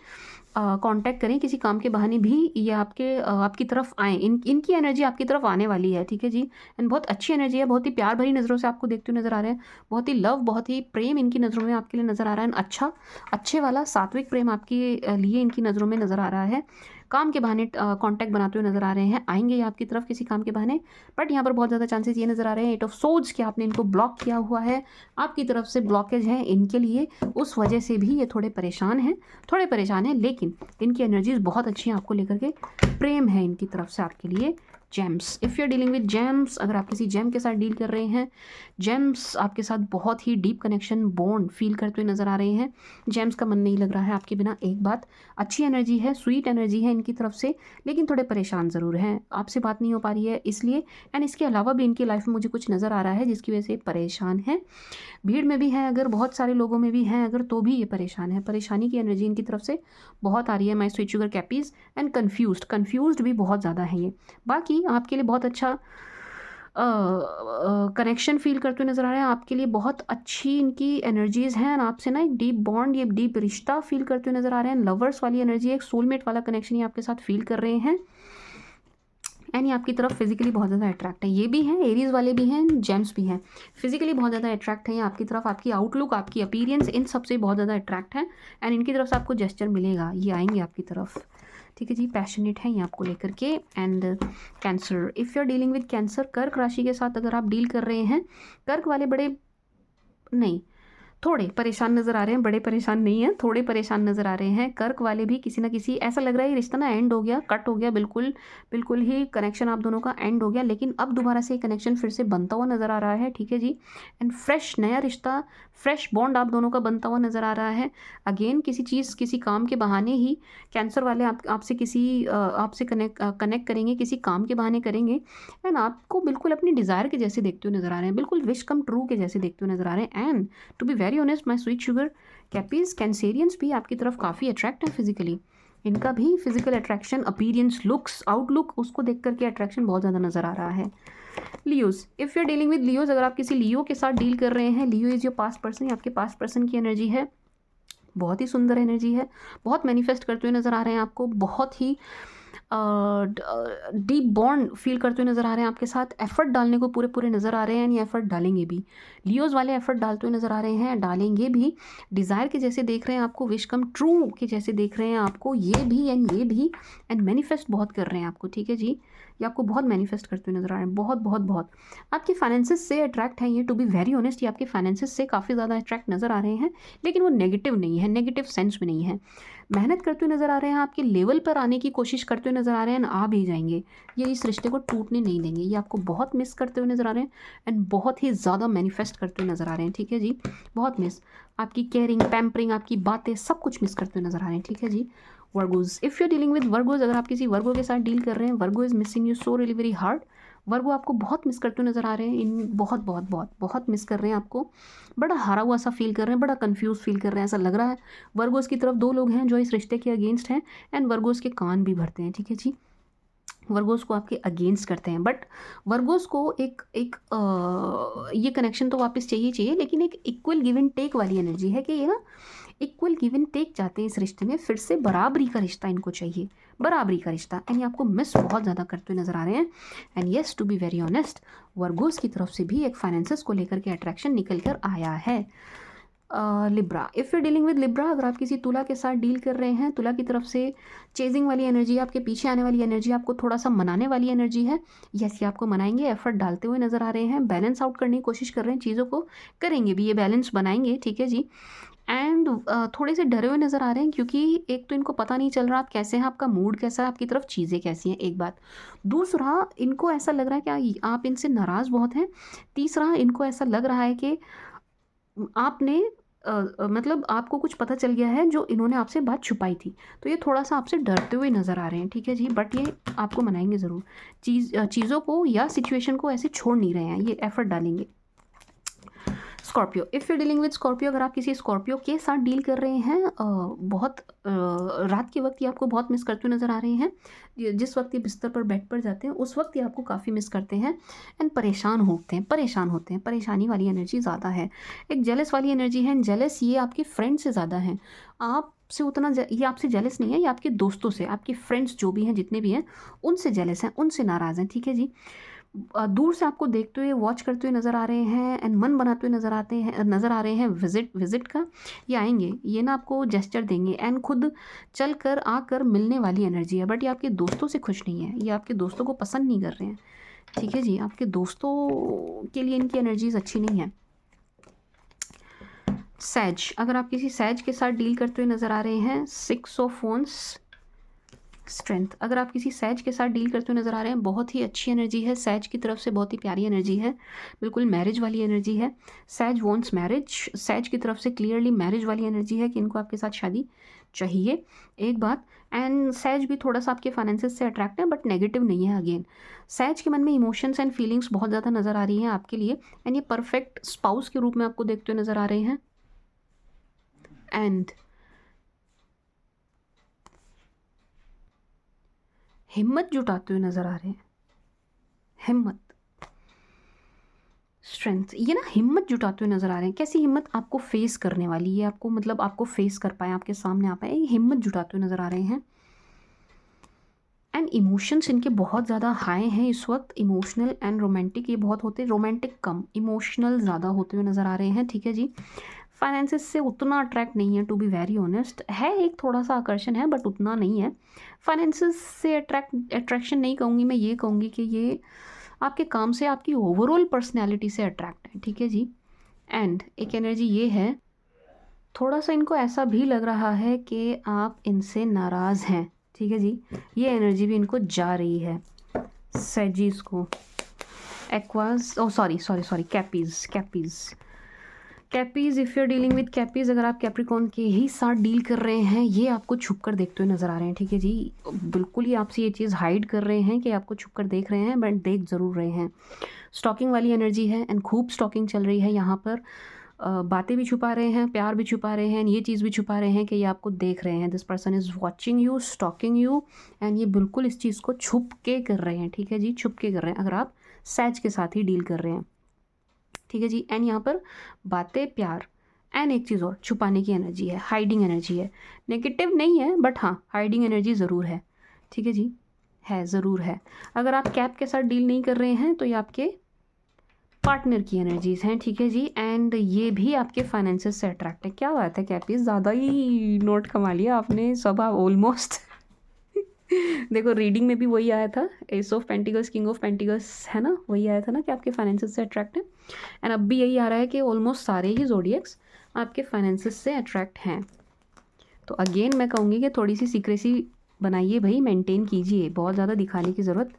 कांटेक्ट करें, किसी काम के बहाने भी ये आपकी तरफ आएँ, इनकी एनर्जी आपकी तरफ आने वाली है, ठीक है जी। एंड बहुत अच्छी एनर्जी है, बहुत ही प्यार भरी नज़रों से आपको देखते हुए नज़र आ रहे हैं, बहुत ही लव, बहुत ही प्रेम इनकी नज़रों में आपके लिए नज़र आ रहा है। अच्छे वाला सात्विक प्रेम आपके लिए इनकी नज़रों में नज़र आ रहा है। काम के बहाने कांटेक्ट बनाते हुए नज़र आ रहे हैं, आएंगे ये आपकी तरफ किसी काम के बहाने, बट यहाँ पर बहुत ज़्यादा चांसेस ये नज़र आ रहे हैं 8 ऑफ सोर्ड्स कि आपने इनको ब्लॉक किया हुआ है, आपकी तरफ से ब्लॉकेज है इनके लिए, उस वजह से भी ये थोड़े परेशान हैं, लेकिन इनकी एनर्जीज बहुत अच्छी हैं आपको लेकर के, प्रेम है इनकी तरफ से आपके लिए। Gems, if you are dealing with Gems, अगर आप किसी जेम के साथ डील कर रहे हैं, जेम्स आपके साथ बहुत ही डीप कनेक्शन बॉन्ड फील करते हुए नज़र आ रहे हैं। जेम्स का मन नहीं लग रहा है आपके बिना, एक बात, अच्छी एनर्जी है, स्वीट एनर्जी है इनकी तरफ से, लेकिन थोड़े परेशान ज़रूर हैं, आपसे बात नहीं हो पा रही है इसलिए। एंड इसके अलावा भी इनकी लाइफ में मुझे कुछ नज़र आ रहा है जिसकी वजह से परेशान है, भीड़ में भी हैं अगर, बहुत सारे लोगों में भी हैं अगर, तो भी ये परेशान है, परेशानी की एनर्जी इनकी तरफ से बहुत आ रही है। My sweet sugar cappies, and confused भी बहुत ज़्यादा है ये। बाकी आपके लिए बहुत अच्छा कनेक्शन फील करते हुए नज़र आ रहे हैं, आपके लिए बहुत अच्छी इनकी एनर्जीज़ हैं, आपसे ना एक डीप बॉन्ड, ये डीप रिश्ता फील करते हुए नज़र आ रहे हैं। लवर्स वाली एनर्जी, एक सोलमेट वाला कनेक्शन ये आपके साथ फील कर रहे हैं। एंड ये आपकी तरफ फिजिकली बहुत ज़्यादा अट्रैक्ट है। ये भी हैं, एरीज वाले भी हैं, जेम्स भी हैं, फिजिकली बहुत ज़्यादा अट्रैक्ट है ये आपकी तरफ। आपकी आउटलुक, आपकी अपीयरेंस, इन सबसे बहुत ज़्यादा अट्रैक्ट है एंड इनकी तरफ से आपको जेस्चर मिलेगा, ये आएंगे आपकी तरफ, ठीक है जी। पैशनेट है ये आपको लेकर के। And Cancer, if you are dealing with Cancer, कर्क राशि के साथ अगर आप डील कर रहे हैं, कर्क वाले बड़े नहीं, थोड़े परेशान नज़र आ रहे हैं, बड़े परेशान नहीं हैं, थोड़े परेशान नज़र आ रहे हैं। कर्क वाले भी किसी ना किसी, ऐसा लग रहा है ये रिश्ता ना एंड हो गया, कट हो गया, बिल्कुल बिल्कुल ही कनेक्शन आप दोनों का एंड हो गया, लेकिन अब दोबारा से कनेक्शन फिर से बनता हुआ नज़र आ रहा है, ठीक है जी। एंड फ्रेश नया रिश्ता, फ्रेश बॉन्ड आप दोनों का बनता हुआ नज़र आ रहा है। अगेन किसी चीज़, किसी काम के बहाने ही कैंसर वाले आपसे आपसे कनेक्ट करेंगे, किसी काम के बहाने करेंगे एंड आपको बिल्कुल अपनी डिज़ायर के जैसे देखते हुए नज़र आ रहे हैं, बिल्कुल विश कम ट्रू के जैसे देखते हुए नज़र आ रहे हैं। And to be very honest my sweet sugar cappies, Cancerians भी आपकी तरफ काफ़ी अट्रैक्ट है फिजिकली, इनका भी physical attraction, appearance, looks, outlook, उसको देख करके अट्रैक्शन बहुत ज़्यादा नज़र आ रहा है। Leos, if you are dealing with Leos, अगर आप किसी लियो के साथ डील कर रहे हैं, लियो इज़ योर पास्ट पर्सन, आपके पास्ट पर्सन की एनर्जी है, बहुत ही सुंदर एनर्जी है, बहुत मैनिफेस्ट करते हुए नज़र आ रहे हैं आपको, बहुत ही डीप बॉन्ड फील करते हुए नज़र आ रहे हैं आपके साथ, एफर्ट डालने को पूरे पूरे नज़र आ रहे हैं, ये एफर्ट डालेंगे भी, लियोज वाले एफर्ट डालते हुए नज़र आ रहे हैं, डालेंगे भी, डिज़ायर के जैसे देख रहे हैं आपको, विश कम ट्रू के जैसे देख रहे हैं आपको, ये भी एंड मैनिफेस्ट बहुत कर रहे हैं आपको, ठीक है जी। ये आपको बहुत मैनिफेस्ट करते हुए नज़र आ रहे हैं, बहुत बहुत बहुत आपके फाइनेंसेस से अट्रैक्ट हैं ये, टू बी वेरी ऑनेस्ट, ये आपके फाइनेंसेस से काफ़ी ज़्यादा अट्रैक्ट नज़र आ रहे हैं, लेकिन वो नेगेटिव नहीं है, नेगेटिव सेंस में नहीं है, मेहनत करते हुए नज़र आ रहे हैं, आपके लेवल पर आने की कोशिश करते हुए नज़र आ रहे हैं, आ भी जाएंगे, ये इस रिश्ते को टूटने नहीं देंगे, ये आपको बहुत मिस करते हुए नज़र आ रहे हैं एंड बहुत ही ज़्यादा मैनिफेस्ट करते हुए नज़र आ रहे हैं, ठीक है जी। बहुत मिस, आपकी केयरिंग, पैम्परिंग, आपकी बातें, सब कुछ मिस करते हुए नज़र आ रहे हैं, ठीक है जी। Virgos, if you dealing with Virgos, अगर आप किसी वर्गो के साथ डील कर रहे हैं, Virgo is missing you so really very hard, Virgo आपको बहुत मिस करते हुए नज़र आ रहे हैं, इन बहुत बहुत बहुत बहुत मिस कर रहे हैं आपको, बड़ा हारा हुआ सा फील कर रहे हैं, बड़ा कंफ्यूज फील कर रहे हैं, ऐसा लग रहा है। वर्गोस की तरफ दो लोग हैं जो इस रिश्ते के अगेंस्ट हैं एंड वर्गोस के कान भी भरते हैं, ठीक है जी, वर्गोस को आपके अगेंस्ट करते हैं, बट वर्गोस को ये कनेक्शन तो वापस चाहिए, लेकिन एक इक्वल गिव एंड टेक वाली एनर्जी है कि ये ना इक्वल गिव एंड टेक चाहते हैं इस रिश्ते में, फिर से बराबरी का रिश्ता इनको चाहिए, बराबरी का रिश्ता, एंड ये आपको मिस बहुत ज़्यादा करते हुए नज़र आ रहे हैं। And yes, to be very honest, Virgos की तरफ से भी एक फाइनेंसेस को लेकर के अट्रैक्शन निकल कर आया है। Libra, if you dealing with Libra, अगर आप किसी तुला के साथ डील कर रहे हैं, तुला की तरफ से चेजिंग वाली एनर्जी, आपके पीछे आने वाली एनर्जी, आपको थोड़ा सा मनाने वाली एनर्जी है, यस ये आपको मनाएंगे, एफर्ट डालते हुए नज़र आ रहे हैं, बैलेंस आउट करने की कोशिश कर रहे हैं, चीज़ों को करेंगे भी, ये बैलेंस बनाएंगे, ठीक है जी। एंड थोड़े से डरे हुए नज़र आ रहे हैं, क्योंकि एक तो इनको पता नहीं चल रहा आप कैसे हैं, आपका मूड कैसा है, आपकी तरफ चीज़ें कैसी हैं, एक बात, दूसरा इनको ऐसा लग रहा है कि आप इनसे नाराज़ बहुत हैं, तीसरा इनको ऐसा लग रहा है कि आपने मतलब आपको कुछ पता चल गया है जो इन्होंने आपसे बात छुपाई थी, तो ये थोड़ा सा आपसे डरते हुए नज़र आ रहे हैं, ठीक है जी, बट ये आपको मनाएंगे ज़रूर, चीज़ों को या सिचुएशन को ऐसे छोड़ नहीं रहे हैं, ये एफर्ट डालेंगे। Scorpio, if you dealing with Scorpio, अगर आप किसी स्कॉर्पियो के साथ डील कर रहे हैं, बहुत रात के वक्त ये आपको बहुत मिस करते हुए नज़र आ रहे हैं, जिस वक्त ये बिस्तर पर बेड पर जाते हैं उस वक्त ये आपको काफ़ी मिस करते हैं एंड परेशान होते हैं, परेशानी वाली एनर्जी ज़्यादा है, एक जेलस वाली एनर्जी है, जेलस ये आपके फ्रेंड से ज़्यादा हैं, आपसे उतना ये आपसे जेलस नहीं है, ये आपके दोस्तों से, आपके फ्रेंड्स जो भी हैं, जितने भी हैं, उनसे जेलस हैं, उनसे नाराज़ हैं, ठीक है जी। दूर से आपको देखते हुए, वॉच करते हुए नज़र आ रहे हैं एंड मन बनाते हुए नज़र आ रहे हैं विजिट का, ये आएंगे, ये ना आपको जेस्चर देंगे एंड खुद चल कर आकर मिलने वाली एनर्जी है, बट ये आपके दोस्तों से खुश नहीं है, ये आपके दोस्तों को पसंद नहीं कर रहे हैं, ठीक है जी, आपके दोस्तों के लिए इनकी एनर्जीज अच्छी नहीं है। सैज, अगर आप किसी सैज के साथ डील करते हुए नज़र आ रहे हैं, 6 ऑफ वांड्स, स्ट्रेंथ, अगर आप किसी सैज के साथ डील करते हुए नज़र आ रहे हैं, बहुत ही अच्छी एनर्जी है सैज की तरफ से, बहुत ही प्यारी एनर्जी है, बिल्कुल मैरिज वाली एनर्जी है, सैज वॉन्ट्स मैरिज, सैज की तरफ से क्लियरली मैरिज वाली एनर्जी है कि इनको आपके साथ शादी चाहिए, एक बात। एंड सैज भी थोड़ा सा आपके फाइनेंसेस से अट्रैक्ट है, बट नेगेटिव नहीं है, अगेन सैज के मन में इमोशंस एंड फीलिंग्स बहुत ज़्यादा नज़र आ रही हैं आपके लिए, एंड ये परफेक्ट स्पाउस के रूप में आपको देखते हुए नज़र आ रहे हैं। एंड हिम्मत जुटाते हुए नज़र आ रहे हैं, हिम्मत, स्ट्रेंथ, ये ना हिम्मत जुटाते हुए नज़र आ रहे हैं, कैसी हिम्मत, आपको फेस करने वाली, ये आपको मतलब आपको फेस कर पाए, आपके सामने आ पाए, हिम्मत जुटाते हुए नज़र आ रहे हैं एंड इमोशंस इनके बहुत ज़्यादा हाई हैं इस वक्त। इमोशनल एंड रोमांटिक ये बहुत होते हैं, रोमांटिक कम, इमोशनल ज़्यादा होते हुए नज़र आ रहे हैं, ठीक है जी। फाइनेंसिस से उतना अट्रैक्ट नहीं है, टू बी वेरी ऑनेस्ट। है एक थोड़ा सा आकर्षण है बट उतना नहीं है। फाइनेंसिस से अट्रैक्शन नहीं कहूँगी मैं, ये कहूँगी कि ये आपके काम से, आपकी ओवरऑल पर्सनैलिटी से अट्रैक्ट है, ठीक है जी। एंड एक एनर्जी ये है, थोड़ा सा इनको ऐसा भी लग रहा है कि आप इनसे नाराज़ हैं, ठीक है जी। ये एनर्जी भी इनको जा रही है। सेजिस को Aquas, oh sorry, cappies if you are dealing with cappies, अगर आप कैप्रिकॉन के ही साथ डील कर रहे हैं, ये आपको छुप कर देखते हुए नज़र आ रहे हैं, ठीक है जी। बिल्कुल ही आपसे ये चीज़ हाइड कर रहे हैं कि आपको छुप कर देख रहे हैं, बट देख ज़रूर रहे हैं। स्टॉकिंग वाली एनर्जी है एंड खूब स्टॉकिंग चल रही है यहाँ पर। बातें भी छुपा रहे हैं, प्यार भी छुपा रहे हैं, ये चीज़ भी छुपा रहे हैं कि ये आपको देख रहे हैं। This person is watching you, stalking you, and ये बिल्कुल इस चीज़ को छुप के कर रहे हैं, ठीक है जी, छुप के कर रहे हैं अगर आप सैज के साथ ही डील कर रहे हैं, ठीक है जी। एंड यहाँ पर बातें, प्यार एंड एक चीज़ और छुपाने की एनर्जी है, हाइडिंग एनर्जी है। नेगेटिव नहीं है बट हाँ हाइडिंग एनर्जी ज़रूर है, ठीक है जी, है, ज़रूर है। अगर आप कैप के साथ डील नहीं कर रहे हैं तो ये आपके पार्टनर की एनर्जीज़ हैं, ठीक है जी। एंड ये भी आपके फाइनेंसेस से अट्रैक्ट है। क्या बात है कैपीज़, ज़्यादा ही नोट कमा लिया आपने सब, आप ऑलमोस्ट देखो रीडिंग में भी वही आया था, S of pentacles, king of pentacles, है ना, वही आया था ना कि आपके फाइनेंसेस से अट्रैक्ट है। एंड अब भी यही आ रहा है कि ऑलमोस्ट सारे ही ज़ोडिएक्स आपके फाइनेंसेस से अट्रैक्ट हैं। तो अगेन मैं कहूँगी कि थोड़ी सी सीक्रेसी बनाइए भाई, मेंटेन कीजिए, बहुत ज़्यादा दिखाने की ज़रूरत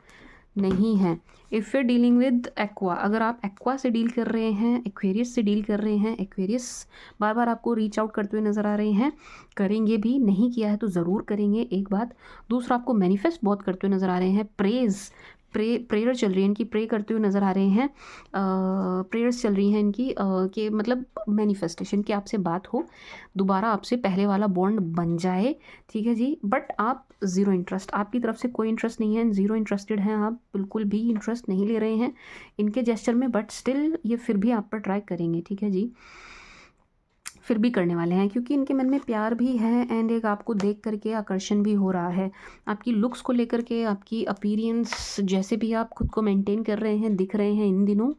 नहीं है। If you dealing with aqua, अगर आप एक्वा से डील कर रहे हैं, एक्वेरियस से डील कर रहे हैं, एक्वेरियस बार बार आपको रीच आउट करते हुए नज़र आ रहे हैं, करेंगे भी, नहीं किया है तो ज़रूर करेंगे, एक बात। दूसरा, आपको मैनिफेस्ट बहुत करते हुए नज़र आ रहे हैं, प्रेयर चल रही है इनकी, प्रे करते हुए नज़र आ रहे हैं, प्रेयर्स चल रही हैं इनकी कि मतलब मैनिफेस्टेशन की आपसे बात हो, दोबारा आपसे पहले वाला बॉन्ड बन जाए, ठीक है जी। बट आप ज़ीरो इंटरेस्ट, आपकी तरफ से कोई इंटरेस्ट नहीं है, ज़ीरो इंटरेस्टेड हैं आप, बिल्कुल भी इंटरेस्ट नहीं ले रहे हैं इनके जेस्चर में, बट स्टिल ये फिर भी आप पर ट्राई करेंगे, ठीक है जी, फिर भी करने वाले हैं, क्योंकि इनके मन में प्यार भी है एंड एक आपको देख करके आकर्षण भी हो रहा है। आपकी लुक्स को लेकर के, आपकी अपीयरेंस, जैसे भी आप खुद को मेंटेन कर रहे हैं, दिख रहे हैं इन दिनों,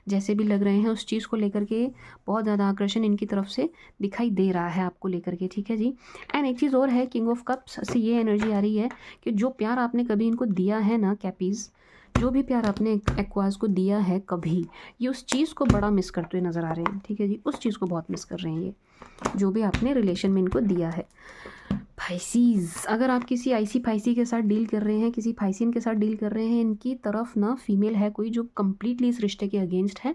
जैसे भी लग रहे हैं, उस चीज़ को लेकर के बहुत ज़्यादा आकर्षण इनकी तरफ से दिखाई दे रहा है आपको लेकर के, ठीक है जी। एंड एक चीज़ और है, किंग ऑफ कप्स से ये एनर्जी आ रही है कि जो प्यार आपने कभी इनको दिया है ना कैपीज़, जो भी प्यार आपने एक्वास को दिया है कभी, ये उस चीज़ को बड़ा मिस करते हुए नज़र आ रहे हैं, ठीक है जी, उस चीज़ को बहुत मिस कर रहे हैं ये, जो भी आपने रिलेशन में इनको दिया है। फाइसीज, अगर आप किसी आईसी फाइसी के साथ डील कर रहे हैं, किसी फाइसिन के साथ डील कर रहे हैं, इनकी तरफ ना फीमेल है कोई जो कम्प्लीटली इस रिश्ते के अगेंस्ट है।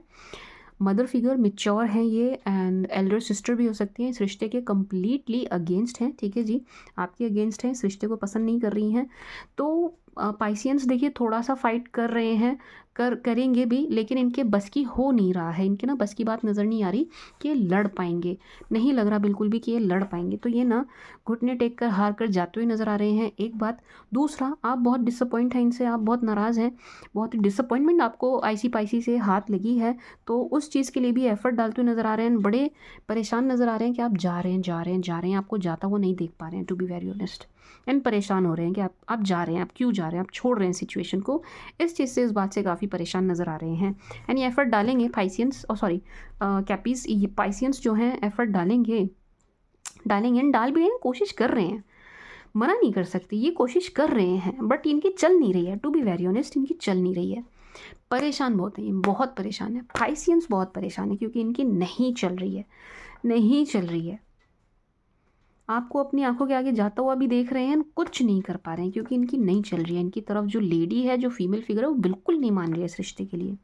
मदर फिगर मिच्योर हैं ये, एंड एल्डर सिस्टर भी हो सकती हैं, इस रिश्ते के कम्प्लीटली अगेंस्ट हैं, ठीक है जी, आपके अगेंस्ट हैं, इस रिश्ते को पसंद नहीं कर रही हैं। तो पाइसियंस देखिए थोड़ा सा फाइट कर रहे हैं, करेंगे भी, लेकिन इनके बस की हो नहीं रहा है, इनके ना बस की बात नज़र नहीं आ रही कि ये लड़ पाएंगे, नहीं लग रहा बिल्कुल भी कि ये लड़ पाएंगे, तो ये ना घुटने टेक कर हार कर जाते हुए नज़र आ रहे हैं, एक बात। दूसरा, आप बहुत डिसअपॉइंट हैं इनसे, आप बहुत नाराज़ हैं, बहुत डिसअपॉइंटमेंट आपको आईसी पाइसी से हाथ लगी है, तो उस चीज़ के लिए भी एफर्ट डालते हुए नज़र आ रहे हैं, बड़े परेशान नज़र आ रहे हैं कि आप जा रहे हैं, आपको जाता हुआ नहीं देख पा रहे हैं, to be very honest, and परेशान हो रहे हैं कि आप जा रहे हैं, आप क्यों जा रहे हैं, आप छोड़ रहे हैं सिचुएशन को, इस चीज़ से, इस बात से काफ़ी परेशान नज़र आ रहे हैं। एंड ये एफर्ट डालेंगे पाइसियंस, और सॉरी कैपीज़, ये पाइसियंस जो हैं एफर्ट डालेंगे एंड डाल भी रहे हैं, कोशिश कर रहे हैं, मना नहीं कर सकती, ये कोशिश कर रहे हैं, बट इनकी चल नहीं रही है, टू बी वेरी ऑनेस्ट, इनकी चल नहीं रही है, परेशान बहुत है, ये बहुत परेशान है, पाइसियंस बहुत परेशान है, क्योंकि इनकी नहीं चल रही है। आपको अपनी आंखों के आगे जाता हुआ भी देख रहे हैं, कुछ नहीं कर पा रहे हैं, क्योंकि इनकी नहीं चल रही है, इनकी तरफ जो लेडी है, जो फीमेल फिगर है, वो बिल्कुल नहीं मान रही है इस रिश्ते के लिए,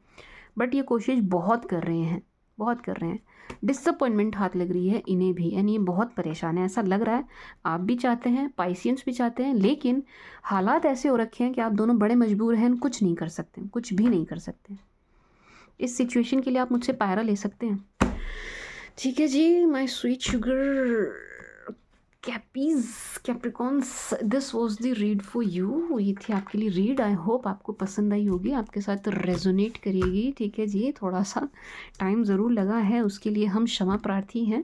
बट ये कोशिश बहुत कर रहे हैं, डिसअपॉइंटमेंट हाथ लग रही है इन्हें भी, यानी ये बहुत परेशान है, ऐसा लग रहा है आप भी चाहते हैं, पाइसियंस भी चाहते हैं, लेकिन हालात ऐसे हो रखे हैं कि आप दोनों बड़े मजबूर हैं, कुछ नहीं कर सकते, कुछ भी नहीं कर सकते। इस सिचुएशन के लिए आप मुझसे पायरा ले सकते हैं, ठीक है जी। My sweet sugar cappies, Capricorns, this was the read for you, ये थी आपके लिए रीड। आई होप आपको पसंद आई होगी, आपके साथ रेजोनेट करेगी, ठीक है जी। थोड़ा सा टाइम ज़रूर लगा है, उसके लिए हम क्षमा प्रार्थी हैं,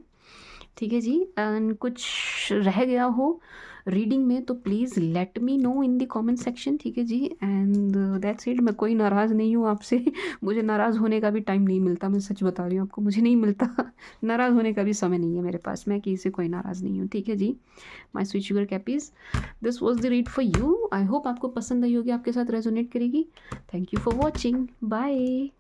ठीक है जी। एंड कुछ रह गया हो रीडिंग में तो please let me know in the comment section, ठीक है जी। And that's it. मैं कोई नाराज़ नहीं हूँ आपसे मुझे नाराज़ होने का भी टाइम नहीं मिलता, मैं सच बता रही हूँ आपको, मुझे नहीं मिलता नाराज़ होने का भी समय नहीं है मेरे पास, मैं किसी से कोई नाराज़ नहीं हूँ, ठीक है जी। My sweet sugar cappies, this was the read for you. I hope आपको पसंद आई होगी, आपके साथ रेजोनेट करेगी। Thank you for watching, bye.